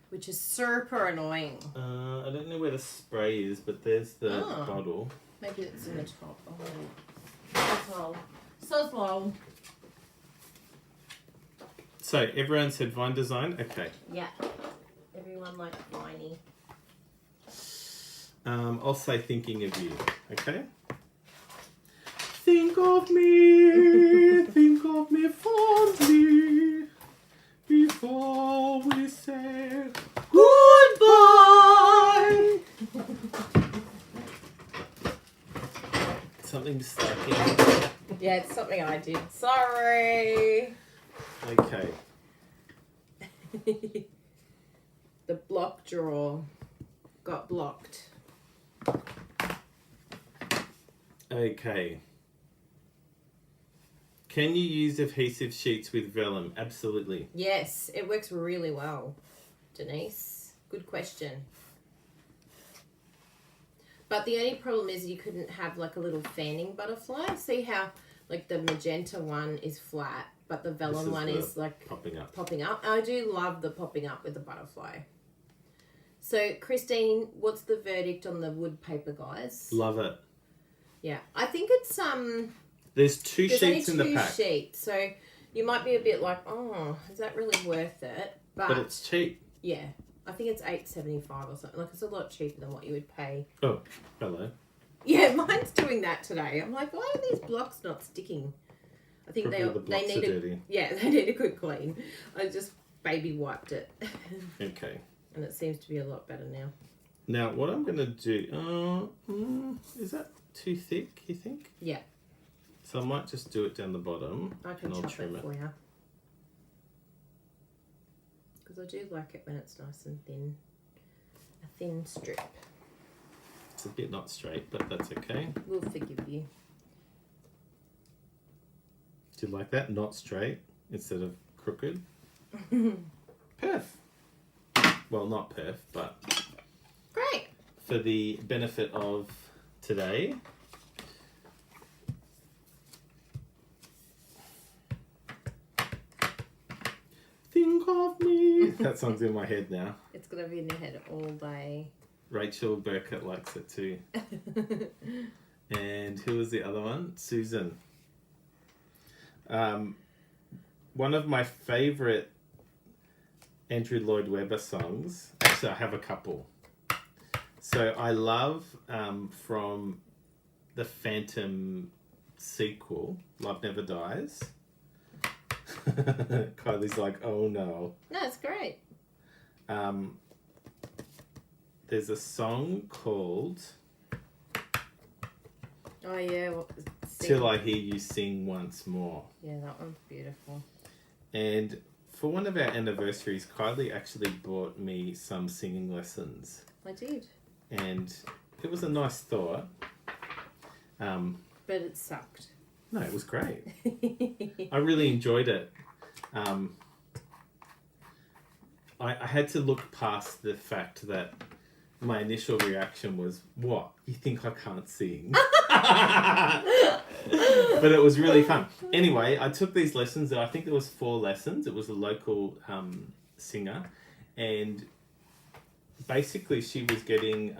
which is super annoying. I don't know where the spray is, but there's the bottle. Maybe it's in the top. Oh, so slow. So everyone said vine design? Okay. Yeah. Everyone likes viney. I'll say thinking of you, okay? Think of me fondly before we say goodbye. Something stuck in. Yeah, it's something I did. Sorry. Okay. The block drawer got blocked. Okay. Can you use adhesive sheets with vellum? Absolutely. Yes, it works really well, Denise. Good question. But the only problem is you couldn't have like a little fanning butterfly. See how like the magenta one is flat, but the vellum one is like popping up. Popping up. I do love the popping up with the butterfly. So, Christine, what's the verdict on the wood paper, guys? Love it. Yeah, I think it's There's two sheets in the pack. There's only 2 sheets, so you might be a bit like, oh, is that really worth it? But it's cheap. Yeah, I think it's $8.75 or something. Like, it's a lot cheaper than what you would pay. Oh, hello. Yeah, mine's doing that today. I'm like, why are these blocks not sticking? I think Probably they need dirty. Yeah, they need a good clean. I just baby wiped it. Okay. And it seems to be a lot better now. Now, what I'm going to do... is that too thick, you think? Yeah. So I might just do it down the bottom. I can and I'll chop trim it for you. Because I do like it when it's nice and thin. A thin strip. It's a bit not straight, but that's okay. We'll forgive you. Do you like that? Not straight instead of crooked? Perf. Well, not perf, but... Great. For the benefit of today... Think of me. That song's in my head now. It's going to be in your head all day. Rachel Burkett likes it too. And who was the other one? Susan. One of my favourite Andrew Lloyd Webber songs. Actually, I have a couple. So I love from the Phantom sequel, Love Never Dies. Kylie's like, oh no. No, it's great. There's a song called Oh yeah, Till I Hear You Sing Once More. Yeah, that one's beautiful. And for one of our anniversaries, Kylie actually bought me some singing lessons. I did. And it was a nice thought. But it sucked. No, it was great. I really enjoyed it. I had to look past the fact that my initial reaction was, what? You think I can't sing? But it was really fun. Anyway, I took these lessons. I think there was 4 lessons. It was a local singer. And basically she was getting...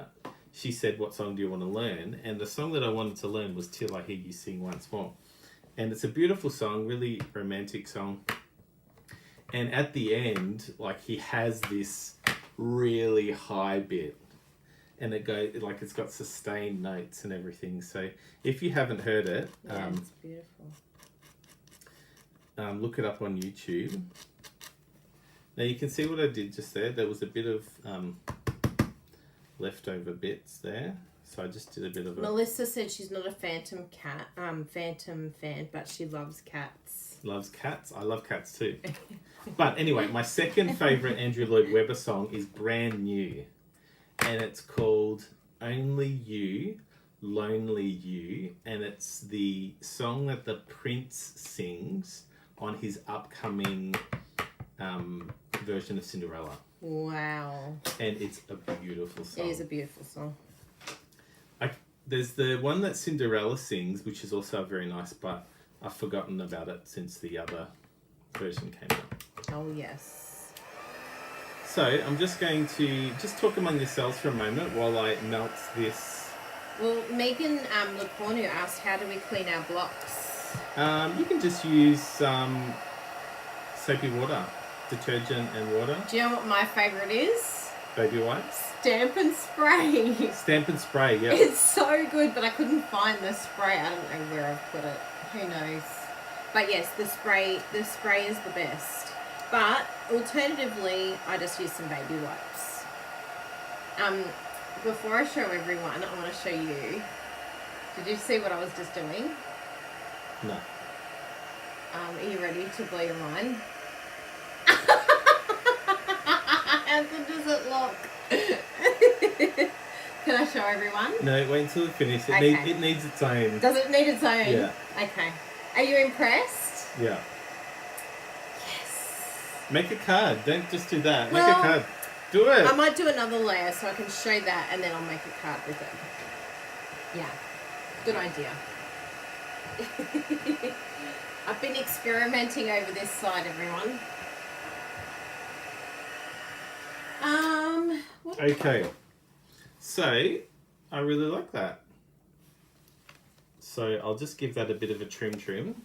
she said, what song do you want to learn? And the song that I wanted to learn was Till I Hear You Sing Once More. And it's a beautiful song, really romantic song. And at the end, like, he has this really high bit. And it goes, like, it's got sustained notes and everything. So if you haven't heard it, yeah, it's beautiful. Look it up on YouTube. Now you can see what I did just there. There was a bit of leftover bits there. So I just did a bit of a... Melissa said she's not a Phantom fan, but she loves cats. Loves cats? I love cats too. But anyway, my second favourite Andrew Lloyd Webber song is brand new. And it's called Only You, Lonely You. And it's the song that the Prince sings on his upcoming version of Cinderella. Wow. And it's a beautiful song. It is a beautiful song. There's the one that Cinderella sings, which is also very nice, but I've forgotten about it since the other version came out. Oh, yes. So I'm just going to just talk among yourselves for a moment while I melt this. Well, Megan Lecornu asked, how do we clean our blocks? You can just use soapy water, detergent and water. Do you know what my favourite is? Baby wipes. Stampin' spray. Stampin' spray, yeah. It's so good, but I couldn't find the spray. I don't know where I've put it. Who knows? But yes, the spray is the best. But alternatively, I just use some baby wipes. Before I show everyone, I want to show you. Did you see what I was just doing? No. Are you ready to blow your mind? How good does it look? Can I show everyone? No, wait until it finishes. It needs its own. Does it need its own? Yeah. Okay. Are you impressed? Yeah. Yes. Make a card. Don't just do that. Well, make a card. Do it. I might do another layer so I can show that and then I'll make a card with it. Yeah. Good idea. I've been experimenting over this side, everyone. Okay. So, I really like that. So, I'll just give that a bit of a trim.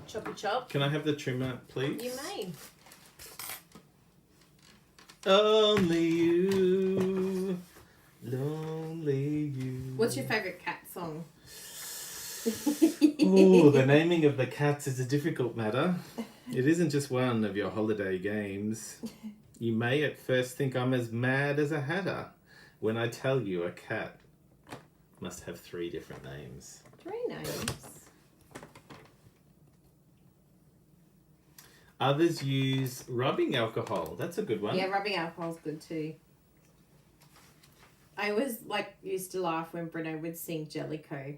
Choppy chop. Can I have the trimmer, please? You may. Only you, lonely you. What's your favourite cat song? Ooh, the naming of the cats is a difficult matter. It isn't just one of your holiday games. You may at first think I'm as mad as a hatter when I tell you a cat must have 3 different names. 3 names. Others use rubbing alcohol. That's a good one. Yeah, rubbing alcohol's good too. I always used to laugh when Bruno would sing Jellicoe.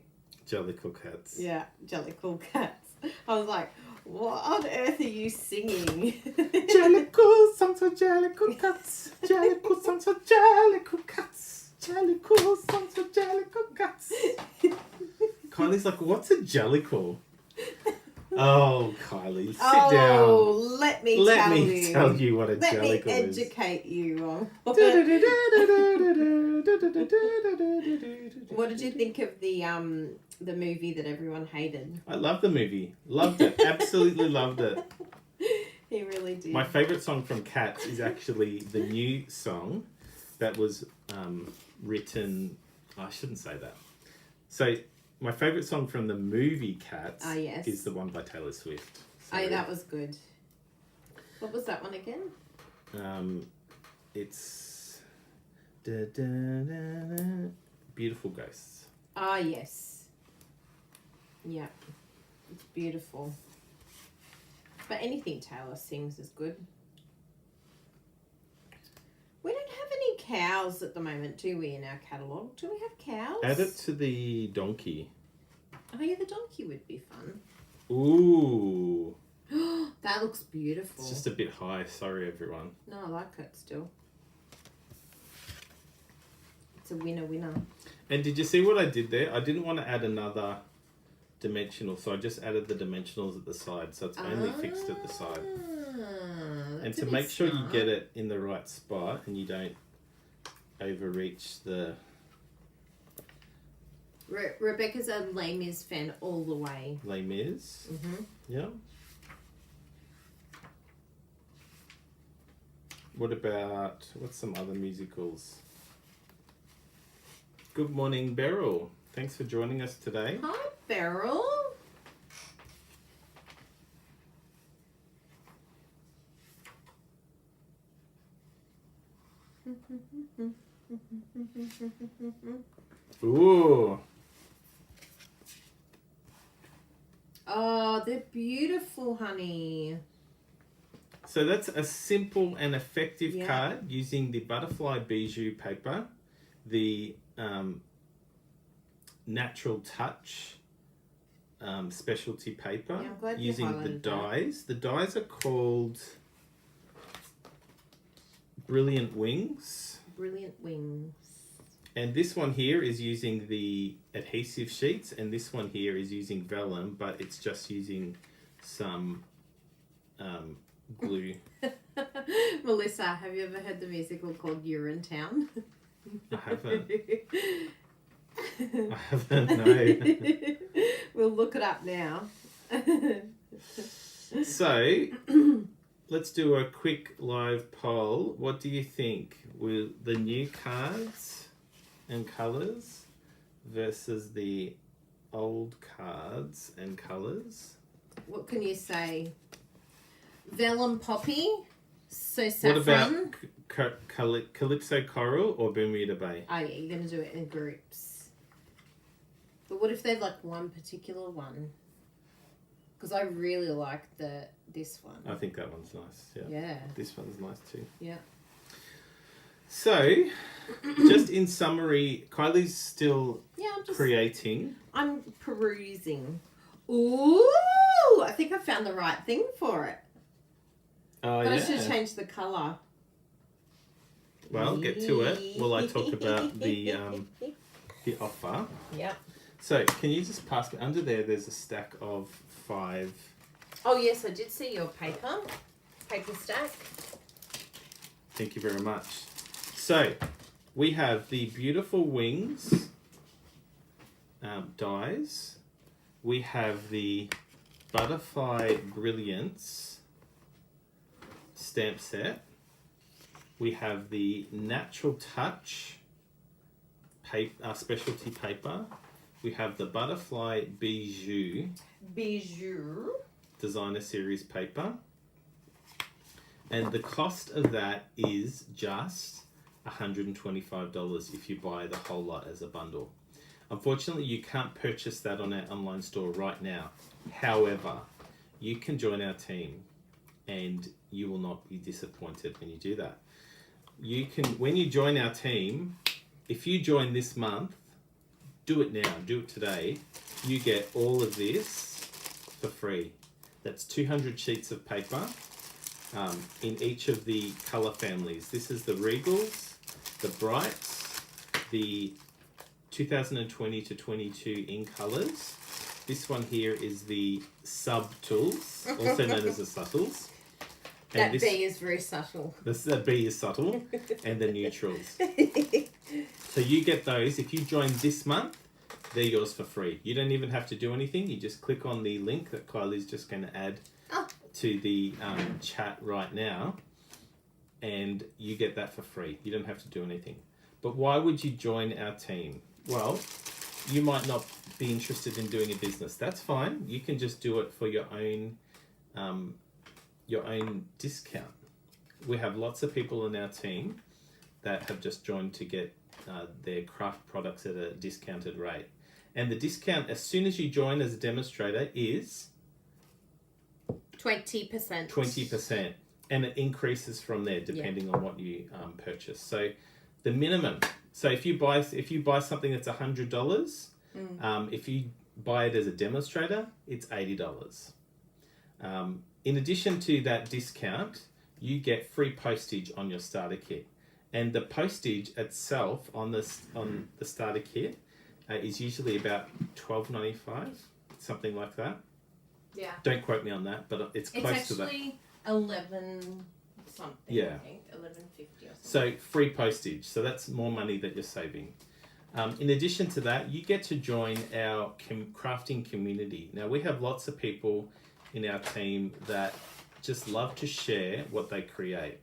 Jellicle cats. Yeah, Jellicle cats. I was like, what on earth are you singing? Jellicle songs for Jellicle cats. Jellicle songs for Jellicle cats. Jellicle songs for Jellicle cats. Kylie's like, what's a Jellicle? Oh, Kylie, sit Oh, down. let me Tell you what a Let me jellicle is. educate you. What did you think of the movie that everyone hated? I love the movie. Loved it. Absolutely loved it. He really did. My favourite song from Cats is actually the new song that was written... I shouldn't say that. So, my favourite song from the movie Cats yes. is the one by Taylor Swift. So, Oh, that was good. What was that one again? It's... Beautiful Ghosts. Ah, yes. Yeah. It's beautiful. But anything Taylor sings is good. We don't have any cows at the moment, do we, in our catalogue? Do we have cows? Add it to the donkey. Oh, yeah, the donkey would be fun. Ooh. That looks beautiful. It's just a bit high. Sorry, everyone. No, I like it still. It's a winner. And did you see what I did there? I didn't want to add another dimensional, so I just added the dimensionals at the side, so it's only fixed at the side. And to make sure you get it in the right spot and you don't overreach the... Rebecca's a Les Mis fan all the way. Les Mis? Mm-hmm. Yeah. What about... What's some other musicals? Good morning, Beryl. Thanks for joining us today. Hi, Beryl. Ooh. Oh, they're beautiful, honey. So that's a simple and effective Yeah. card using the butterfly bijou paper, the Natural Touch specialty paper, Yeah, I'm glad you using the highlighted that. dies. The dies are called Brilliant Wings. Brilliant wings. And this one here is using the adhesive sheets, and this one here is using Vellum, but it's just using some glue. Melissa, have you ever heard the musical called You're in Town? I haven't. I haven't, no. We'll look it up now. So, let's do a quick live poll. What do you think? Will the new cards and colours versus the old cards and colours? What can you say? Vellum poppy, so saffron. What about Calypso Coral or Bermuda Bay? Oh yeah, you're going to do it in groups. But what if they're like one particular one? Because I really like this one. I think that one's nice, yeah. Yeah. This one's nice too. Yeah. So, just in summary, Kylie's still creating. I'm perusing. Ooh, I think I found the right thing for it. Oh, but yeah. I should change the colour. Well, get to it while I talk about the offer. Yep. So, can you just pass me under there? There's a stack of 5. Oh yes, I did see your paper stack. Thank you very much. So, we have the Beautiful Wings dies. We have the Butterfly Brilliance stamp set. We have the Natural Touch paper, specialty paper. We have the Butterfly Bijou Designer Series paper. And the cost of that is just $125 if you buy the whole lot as a bundle. Unfortunately, you can't purchase that on our online store right now. However, you can join our team and you will not be disappointed when you do that. You can, when you join our team, if you join this month, do it now, do it today, you get all of this for free. That's 200 sheets of paper in each of the colour families. This is the Regals, the Brights, the 2020 to 22 in colours, This one here is the sub-tools, also known as the subtles. And that B is very subtle. The B is subtle, and the neutrals. So you get those. If you join this month, they're yours for free. You don't even have to do anything. You just click on the link that Kylie's just going to add to the chat right now, and you get that for free. You don't have to do anything. But why would you join our team? Well, you might not be interested in doing a business. That's fine. You can just do it for your own discount. We have lots of people in our team that have just joined to get their craft products at a discounted rate. And the discount, as soon as you join as a demonstrator, is 20%. 20%. And it increases from there depending on what you purchase. So the minimum. So if you buy something that's $100, if you buy it as a demonstrator, it's $80. In addition to that discount, you get free postage on your starter kit, and the postage itself on the starter kit is usually about $12.95, something like that. Yeah. Don't quote me on that, but it's close to that. It's actually 11 something. Yeah. I think 11.50 or something. So free postage. So that's more money that you're saving. In addition to that, you get to join our crafting community. Now we have lots of people in our team that just love to share what they create.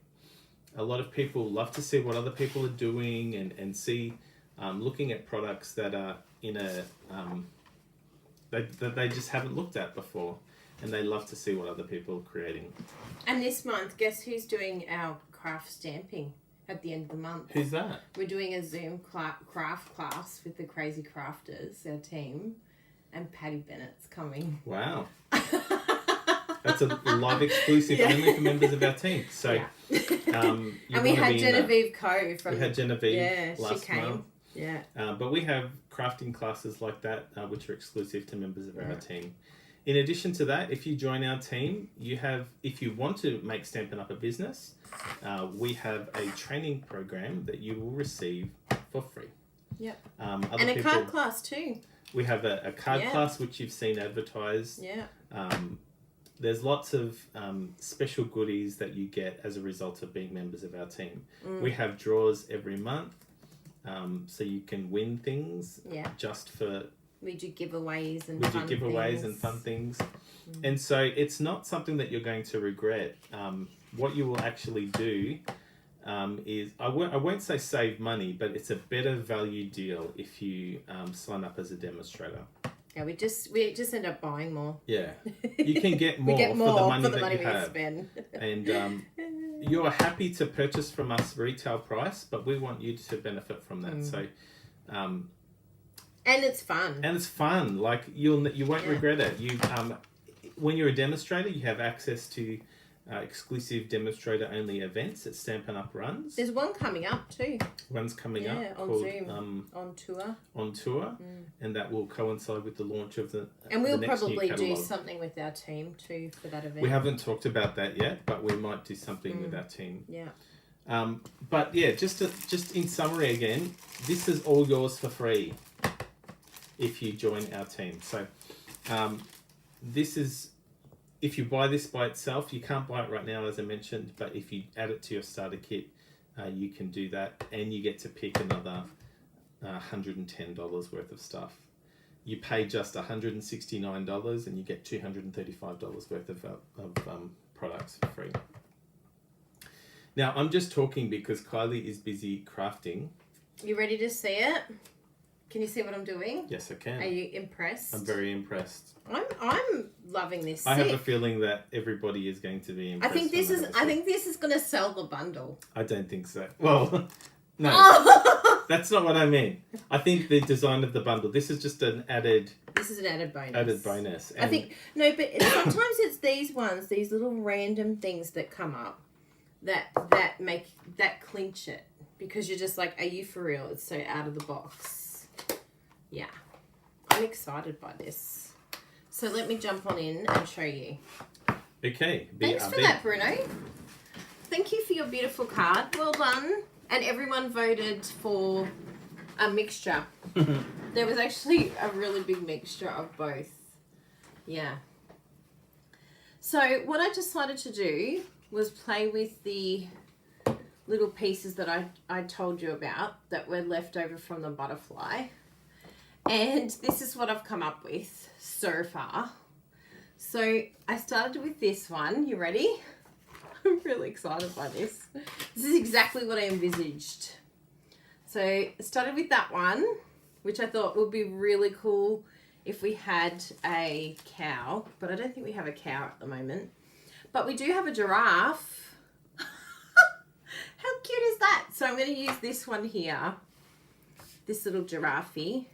A lot of people love to see what other people are doing and see, looking at products that are in a, that they just haven't looked at before, and they love to see what other people are creating. And this month, guess who's doing our craft stamping at the end of the month? Who's that? We're doing a Zoom craft class with the Crazy Crafters, our team, and Patty Bennett's coming. Wow. That's a live exclusive only for members of our team. So, and we had Genevieve Coe from. We had Genevieve last she came. month. Yeah. But we have crafting classes like that, which are exclusive to members of our team. In addition to that, if you join our team, if you want to make Stampin' Up a business, we have a training program that you will receive for free. Yep. And a card class too. We have a card class, which you've seen advertised. Yeah. There's lots of special goodies that you get as a result of being members of our team. We have draws every month, so you can win things. Yeah. Just for we do giveaways and fun things. And so it's not something that you're going to regret. What you will actually do is I won't say save money, but it's a better value deal if you sign up as a demonstrator. Yeah, we just end up buying more. Yeah, you can get more, for the money that you have. Spend. And you're happy to purchase from us retail price, but we want you to benefit from that. So, and it's fun. And it's fun. Like you won't regret it. You when you're a demonstrator, you have access to exclusive demonstrator-only events that Stampin' Up runs. There's one coming up too. One's coming up on called Zoom. On tour. And that will coincide with the launch of the And we'll the next probably new do catalogue. something with our team too for that event. We haven't talked about that yet, but we might do something with our team. Yeah. But yeah, just in summary again, this is all yours for free if you join our team. So this is. If you buy this by itself, you can't buy it right now, as I mentioned, but if you add it to your starter kit, you can do that, and you get to pick another $110 worth of stuff. You pay just $169 and you get $235 worth of products for free. Now, I'm just talking because Kylie is busy crafting. You ready to see it? Can you see what I'm doing? Yes, I can. Are you impressed? I'm very impressed. I'm loving this. I have a feeling that everybody is going to be impressed. I think this is going to sell the bundle. I don't think so. Well, no. That's not what I mean. I think the design of the bundle. This is just an added. This is an added bonus. Added bonus. I think no, but sometimes it's these ones, these little random things that come up that clinch it, because you're just like, are you for real? It's so out of the box. Yeah, I'm excited by this. So let me jump on in and show you. Okay. Thanks for that, Bruno. Thank you for your beautiful card. Well done. And everyone voted for a mixture. There was actually a really big mixture of both. Yeah. So what I decided to do was play with the little pieces that I told you about that were left over from the butterfly. And this is what I've come up with so far. So I started with this one. You ready? I'm really excited by this. This is exactly what I envisaged. So I started with that one, which I thought would be really cool if we had a cow, but I don't think we have a cow at the moment. But we do have a giraffe. How cute is that? So I'm going to use this one here, this little giraffe,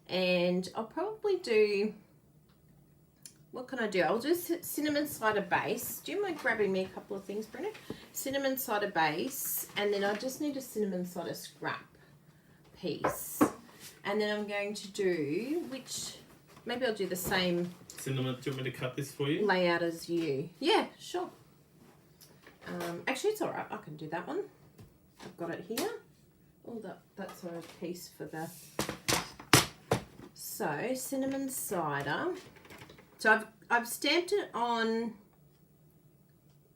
and I'll probably do, what can I do? I'll do cinnamon cider base. Do you mind grabbing me a couple of things, Brenda? Cinnamon cider base, and then I just need a cinnamon cider scrap piece. And then I'm going to do, maybe I'll do the same cinnamon. Do you want me to cut this for you? Layout as you. Yeah, sure. Actually, it's all right. I can do that one. I've got it here. Oh, that's a piece for the... So, cinnamon cider. So I've stamped it on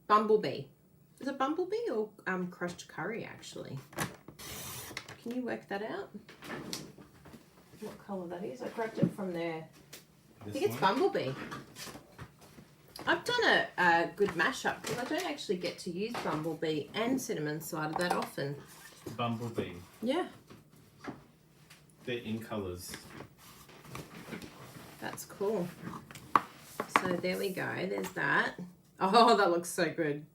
Bumblebee. Is it Bumblebee or crushed curry, actually? Can you work that out? What colour that is? I grabbed it from there. I think it's Bumblebee. I've done a good mashup because I don't actually get to use Bumblebee and cinnamon cider that often. Bumblebee. Yeah. They're in colours. That's cool. So there we go. There's that. Oh, that looks so good.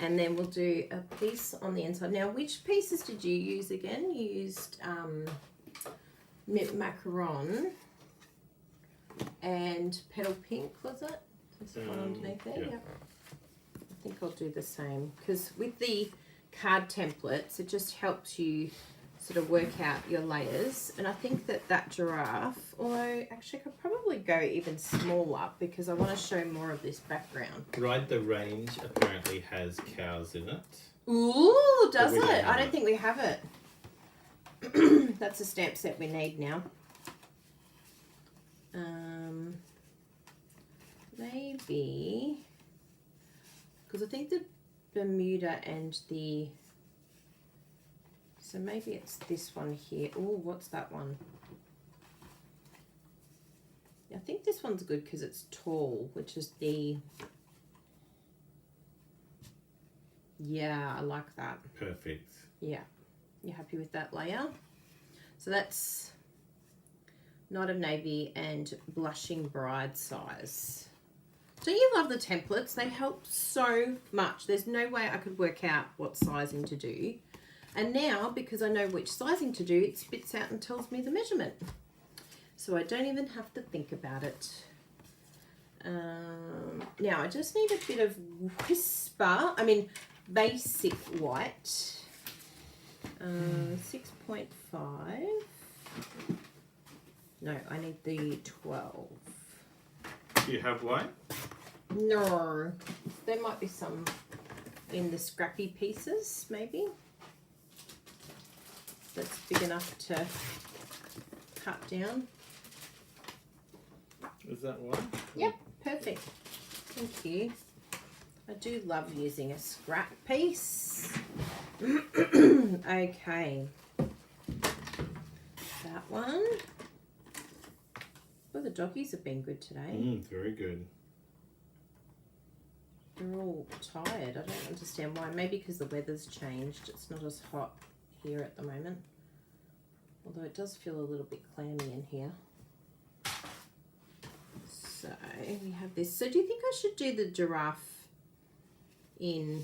And then we'll do a piece on the inside. Now, which pieces did you use again? You used macaron and petal pink, was it? That's the one underneath there. Yeah. I think I'll do the same because with the card templates, it just helps you sort of work out your layers. And I think that giraffe, although actually I could probably go even smaller because I want to show more of this background. Ride the Range apparently has cows in it. Ooh, does it? I don't think we have it. That's a stamp set we need now. Maybe, because I think the Bermuda and the, so maybe it's this one here. Oh, what's that one? I think this one's good because it's tall, which is the, yeah, I like that. Perfect. Yeah. You happy with that layer? So that's Night of Navy and Blushing Bride size. Don't you love the templates? They help so much. There's no way I could work out what sizing to do. And now, because I know which sizing to do, it spits out and tells me the measurement. So I don't even have to think about it. Now, I just need a bit of basic white. 6.5. No, I need the 12. Do you have white? No. There might be some in the scrappy pieces, maybe. That's big enough to cut down. Is that white? Yep, perfect. Thank you. I do love using a scrap piece. Okay. That one. Well, the doggies have been good today. Very good. They're all tired. I don't understand why. Maybe because the weather's changed. It's not as hot here at the moment. Although it does feel a little bit clammy in here. So we have this. So do you think I should do the giraffe in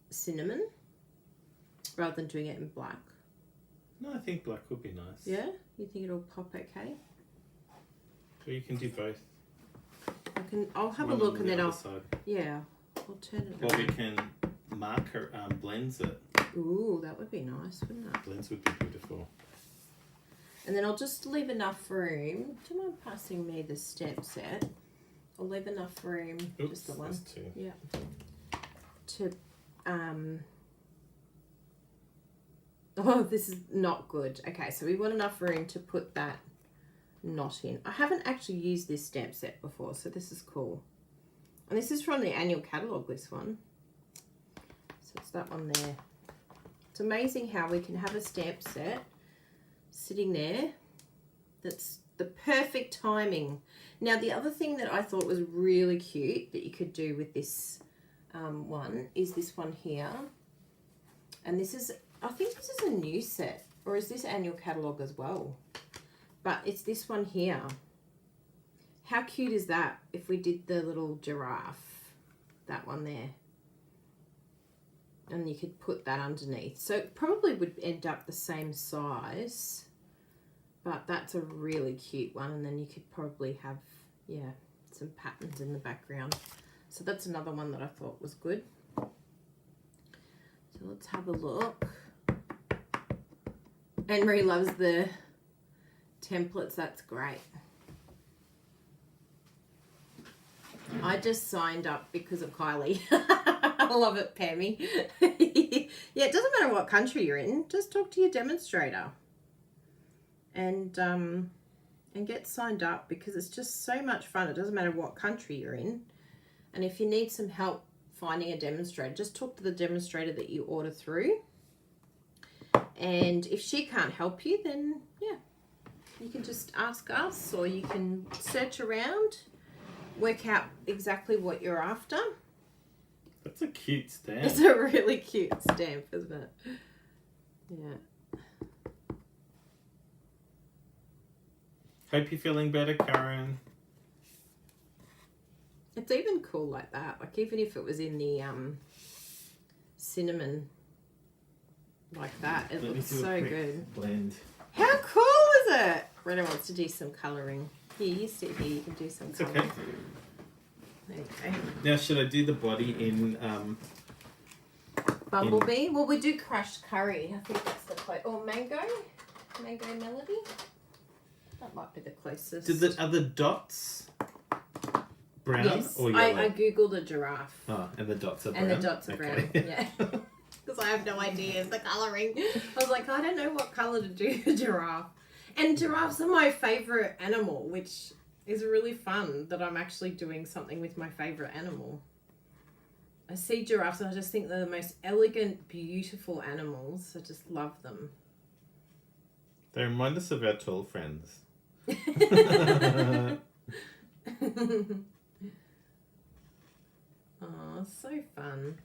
cinnamon rather than doing it in black? No, I think black would be nice. Yeah? You think it'll pop okay? Or you can do both. I'll have One a look on and the then other I'll side. yeah, I'll turn it Or we around. can marker blends it. Ooh, that would be nice, wouldn't it? Blends would be beautiful. And then I'll just leave enough room. Do you mind passing me the stamp set? I'll leave enough room, Oops, just the one. there's two. Yeah. To Oh, this is not good. Okay, so we want enough room to put that knot in. I haven't actually used this stamp set before, so this is cool. And this is from the annual catalogue, this one. So it's that one there. It's amazing how we can have a stamp set sitting there that's the perfect timing. Now, the other thing that I thought was really cute that you could do with this one is this one here. And this is, I think this is a new set, or is this annual catalogue as well? But it's this one here. How cute is that if we did the little giraffe, that one there? And you could put that underneath. So it probably would end up the same size, but that's a really cute one. And then you could probably have, yeah, some patterns in the background. So that's another one that I thought was good. So let's have a look. Anne-Marie loves the templates. That's great. I just signed up because of Kylie. I love it, Pammy. Yeah, it doesn't matter what country you're in. Just talk to your demonstrator and get signed up, because it's just so much fun. It doesn't matter what country you're in. And if you need some help finding a demonstrator, just talk to the demonstrator that you order through. And if she can't help you, then yeah, you can just ask us, or you can search around, work out exactly what you're after. That's a cute stamp. It's a really cute stamp, isn't it? Yeah. Hope you're feeling better, Karen. It's even cool like that. Like, even if it was in the cinnamon like that, it looks so good. Blend. How cool is it? Rena wants to do some colouring. Here, you sit here, you can do some colouring. Okay. There you go. Now, should I do the body in Bumblebee? Well, we do crushed curry. I think that's the close. Or mango melody. That might be the closest. Did the other dots brown yes, or yellow? I googled a giraffe. Oh, and the dots are brown. And the dots are brown. Okay. Yeah. Because I have no idea of the colouring. I was like, I don't know what colour to do a giraffe. And giraffes are my favourite animal, which is really fun that I'm actually doing something with my favourite animal. I see giraffes and I just think they're the most elegant, beautiful animals. I just love them. They remind us of our tall friends. Oh, so fun.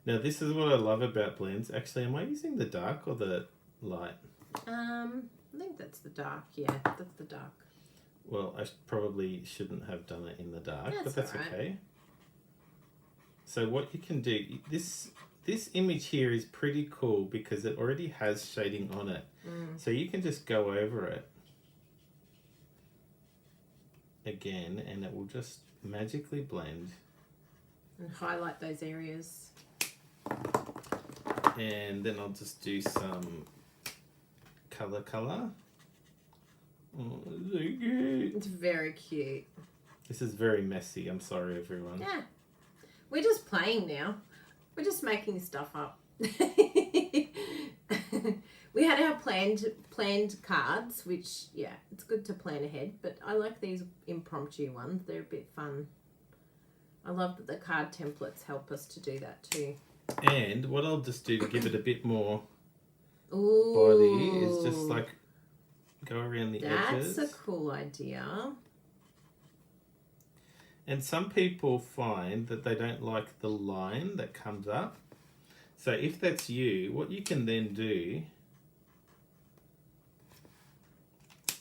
Now, this is what I love about blends. Actually, am I using the dark or the light? I think that's the dark. Yeah, that's the dark. Well, I probably shouldn't have done it in the dark, but that's alright. okay. So what you can do, this image here is pretty cool because it already has shading on it. So you can just go over it again and it will just magically blend. And highlight those areas. And then I'll just do some colour. Oh, so cute. It's very cute. This is very messy. I'm sorry, everyone. Yeah. We're just playing now. We're just making stuff up. We had our planned cards, which, yeah, it's good to plan ahead, but I like these impromptu ones. They're a bit fun. I love that the card templates help us to do that too. And what I'll just do to give it a bit more Ooh, body is just like go around the edges. That's a cool idea. And some people find that they don't like the line that comes up. So if that's you, what you can then do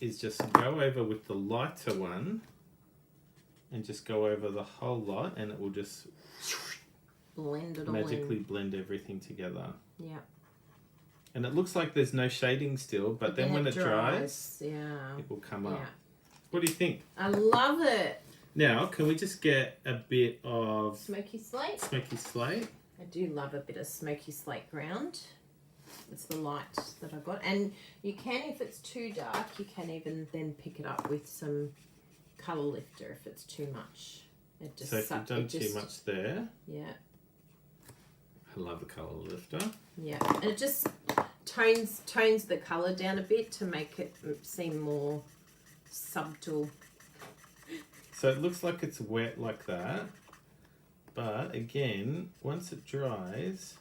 is just go over with the lighter one and just go over the whole lot and it will just Blend it all magically in. blend everything together. Yeah. And it looks like there's no shading still, but then when it dries, yeah, it will come up. Yeah. What do you think? I love it. Now, can we just get a bit of Smoky slate. smoky slate? I do love a bit of smoky slate ground. It's the light that I got. And you can, if it's too dark, you can even then pick it up with some colour lifter if it's too much. It just So if you've done too much there, yeah. I love the colour lifter. Yeah, and it just tones the colour down a bit to make it seem more subtle. So it looks like it's wet like that, but again, once it dries,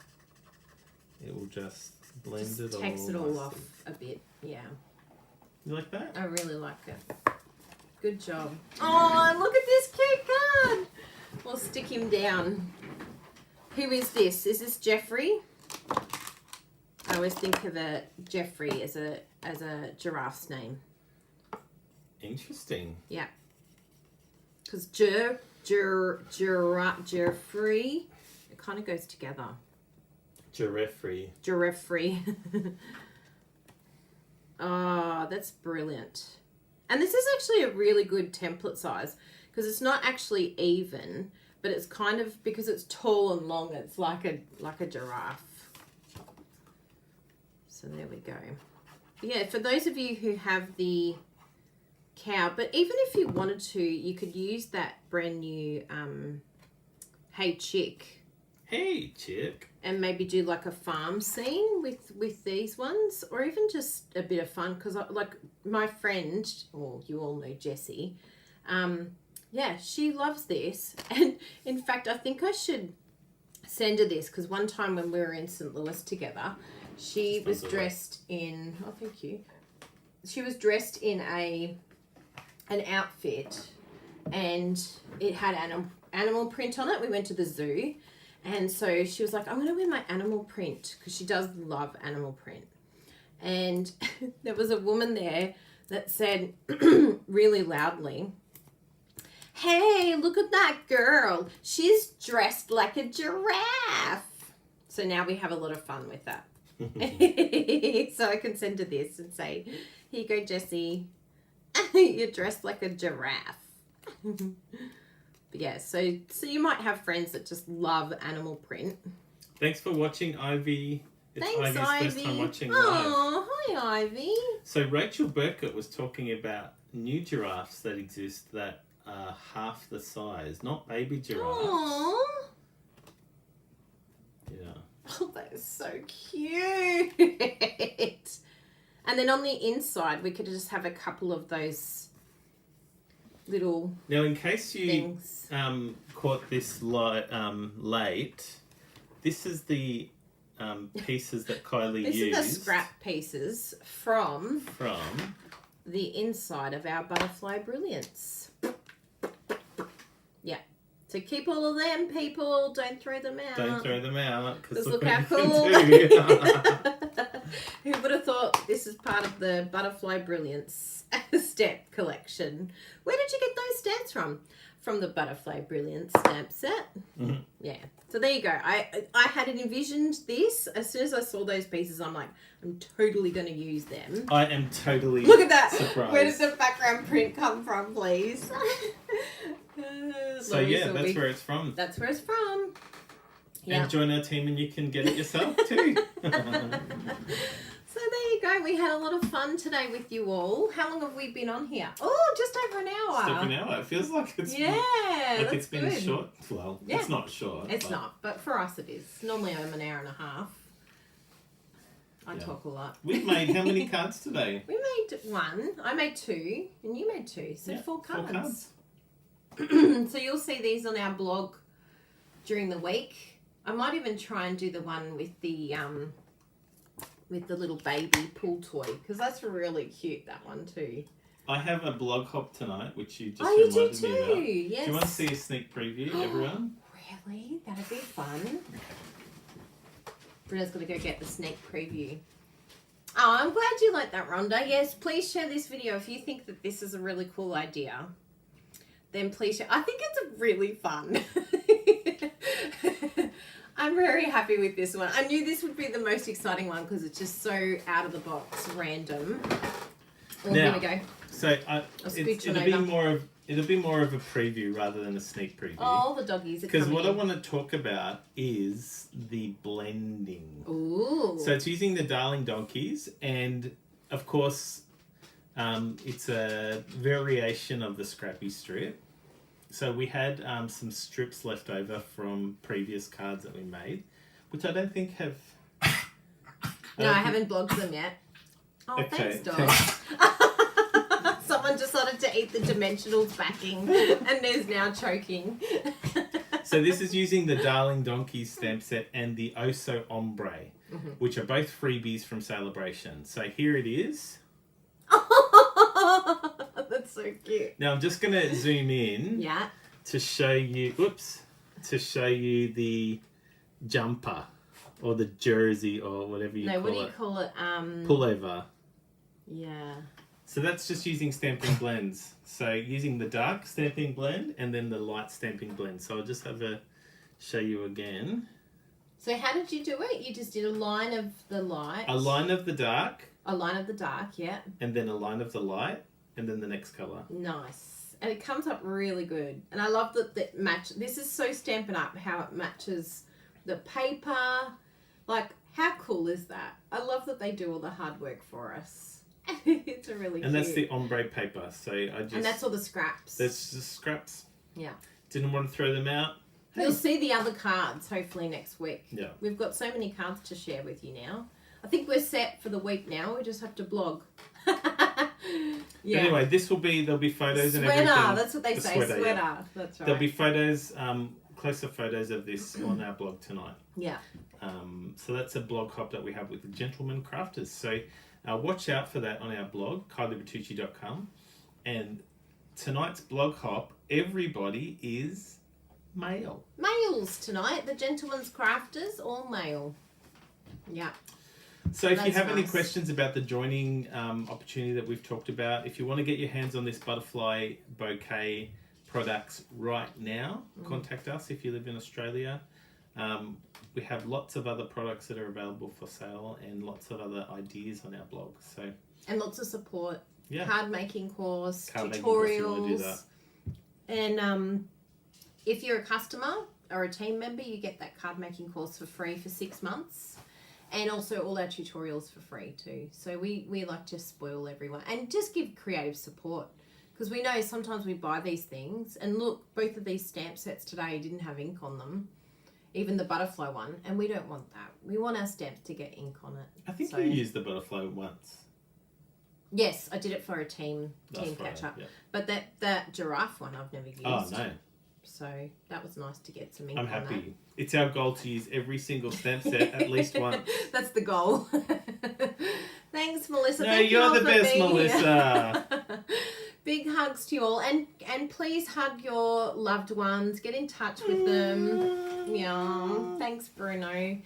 it will just blend Just it all. takes it all nicely. off a bit, yeah. You like that? I really like it. Good job. Oh, look at this cute card. We'll stick him down. Who is this? Is this Jeffrey? I always think of Jeffrey as a giraffe's name. Interesting. Yeah. Because Jeffrey, it kind of goes together. Giraffe. Giraffe. Oh, that's brilliant. And this is actually a really good template size because it's not actually even, but it's kind of, because it's tall and long, it's like a giraffe. So there we go. Yeah, for those of you who have the cow, but even if you wanted to, you could use that brand new Hey Chick. Hey, chick. And maybe do like a farm scene with these ones, or even just a bit of fun, because like my friend, well, you all know Jessie, yeah, she loves this. And in fact, I think I should send her this, because one time when we were in St. Louis together, she was dressed in, oh, thank you. She was dressed in an outfit, and it had animal print on it. We went to the zoo. And so she was like, I'm going to wear my animal print, because she does love animal print. And there was a woman there that said really loudly, hey, look at that girl. She's dressed like a giraffe. So now we have a lot of fun with that. So I can send her this and say, here you go, Jessie. You're dressed like a giraffe. Yeah, so you might have friends that just love animal print. Thanks for watching, Ivy. It's Thanks, Ivy's first time watching live. Oh, hi, Ivy. So Rachel Burkett was talking about new giraffes that exist that are half the size, not baby giraffes. Aww. Yeah. Oh, that is so cute. And then on the inside, we could just have a couple of those little Now, in case you things. caught this late, this is the pieces that Kylie These used are the scrap pieces from from. the inside of our Butterfly Brilliance. Yeah. So keep all of them, people. Don't throw them out. Don't throw them out, because Look what how you cool. can do. Who would have thought this is part of the Butterfly Brilliance stamp collection? Where did you get those stamps from? From the Butterfly Brilliance stamp set. Mhm. Yeah. So there you go. I had envisioned this. As soon as I saw those pieces, I'm like, I'm totally going to use them. I am totally Look at that. surprised. Where does the background print come from, please? So yeah, that's where it's from. That's where it's from. Yeah. And join our team and you can get it yourself too. So there you go. We had a lot of fun today with you all. How long have we been on here? Oh, just over an hour. Just over an hour. It feels like it's that's it's been good. short. Well, Yeah. it's not short. It's but not, but for us it is. Normally I'm an hour and a half. I Yeah. talk a lot. We've made how many cards today? We made one. I made two, and you made two. So Yeah, 4 cards. 4 cards. So you'll see these on our blog during the week. I might even try and do the one with the little baby pool toy, because that's really cute, that one too. I have a blog hop tonight, which you just Oh, you do reminded me too. about. Yes. Do you want to see a sneak preview, everyone? Really? That'd be fun. Britta's got to go get the sneak preview. Oh, I'm glad you like that, Rhonda. Yes, please share this video if you think that this is a really cool idea. Then please share. I think it's really fun. I'm very happy with this one. I knew this would be the most exciting one because it's just so out of the box, random. Oh, here we go. So scooch it'll it be over. more of a preview rather than a sneak preview. Oh, the doggies are Because coming what I in. want to talk about is the blending. Ooh. So it's using the Darling Donkeys, and of course, it's a variation of the Scrappy strip. So we had some strips left over from previous cards that we made, which I don't think have No, I haven't blogged them yet. Oh, Okay, thanks, dog. Someone decided to eat the dimensionals backing and there's now choking. So this is using the Darling Donkey stamp set and the Oso Ombre, which are both freebies from Celebration. So here it is. That's so cute. Now I'm just going to zoom in to show you, to show you the jumper or the jersey or whatever you call it. No, what do you call it? Pullover. Yeah. So that's just using Stampin' blends. So using the dark Stampin' blend and then the light Stampin' blend. So I'll just have a show you again. So how did you do it? You just did a line of the light. A line of the dark. A line of the dark, yeah. And then a line of the light. And then the next colour. Nice. And it comes up really good. And I love that it match. This is so Stampin' Up how it matches the paper. Like, how cool is that? I love that they do all the hard work for us. It's a really and cute. that's the ombre paper. So I just... And that's all the scraps. That's just scraps. Yeah. Didn't want to throw them out. You'll see the other cards hopefully next week. Yeah. We've got so many cards to share with you now. I think we're set for the week now. We just have to blog. Yeah. Anyway, there'll be photos and everything. That's what they say. Sweater. Yeah. That's right. There'll be photos, closer photos of this on our blog tonight. Yeah. So that's a blog hop that we have with the Gentleman Crafters. So watch out for that on our blog, kyliebertucci.com. And tonight's blog hop, everybody is male. Males tonight. The Gentleman's Crafters, all male. Yeah. So if you have any nice. questions about the joining opportunity that we've talked about, if you want to get your hands on this butterfly bouquet products right now, contact us if you live in Australia. We have lots of other products that are available for sale and lots of other ideas on our blog. So and lots of support. Yeah. Card making course, tutorials. Making course, you want to do that. And if you're a customer or a team member, you get that card making course for free for 6 months. And also all our tutorials for free too. So we like to spoil everyone and just give creative support. Because we know sometimes we buy these things and look, both of these stamp sets today didn't have ink on them. Even the butterfly one. And we don't want that. We want our stamps to get ink on it. I think you used the butterfly once. Yes, I did it for a team catch up. Yeah. But that giraffe one I've never used. Oh, no. So that was nice to get some ink I'm on happy. that. It's our goal to use every single stamp set at least once. That's the goal. Thanks, Melissa. No, Thank you're you all the for best, being Melissa. Here. Big hugs to you all. And please hug your loved ones. Get in touch with them. Yeah. Thanks, Bruno.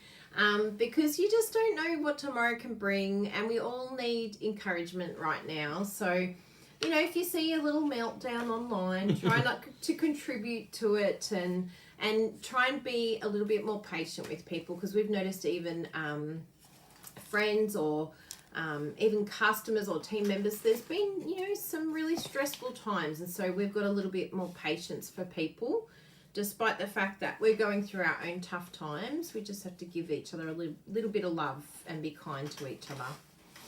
Because you just don't know what tomorrow can bring. And we all need encouragement right now. So... You know, if you see a little meltdown online, try not to contribute to it and try and be a little bit more patient with people because we've noticed even friends or even customers or team members, there's been, you know, some really stressful times. And so we've got a little bit more patience for people. Despite the fact that we're going through our own tough times, we just have to give each other a little bit of love and be kind to each other.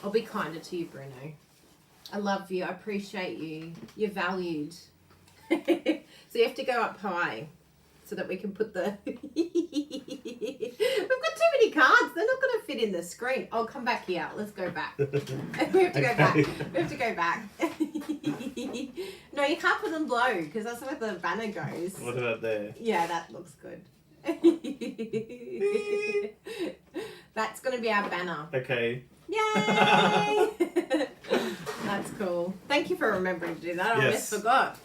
I'll be kinder to you, Bruno. I love you. I appreciate you. You're valued. So you have to go up high so that we can put the... We've got too many cards. They're not going to fit in the screen. I'll come back here. Let's go back. We have to go back. We have to go back. No, you can't put them below because that's where the banner goes. What about there? Yeah, that looks good. That's going to be our banner. Okay. Yay! That's cool. Thank you for remembering to do that. I almost forgot.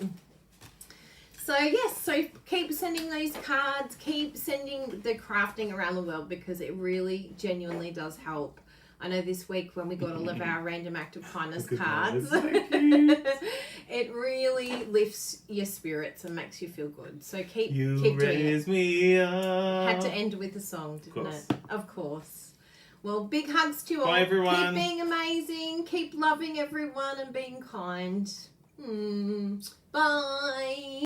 So yes, so keep sending those cards, keep sending the crafting around the world because it really genuinely does help. I know this week when we got all of our random act of kindness cards, it really lifts your spirits and makes you feel good. So keep doing it. Me up. Had to end with a song, didn't it? Of course. Well, big hugs to you all. Bye, everyone. Keep being amazing. Keep loving everyone and being kind. Bye.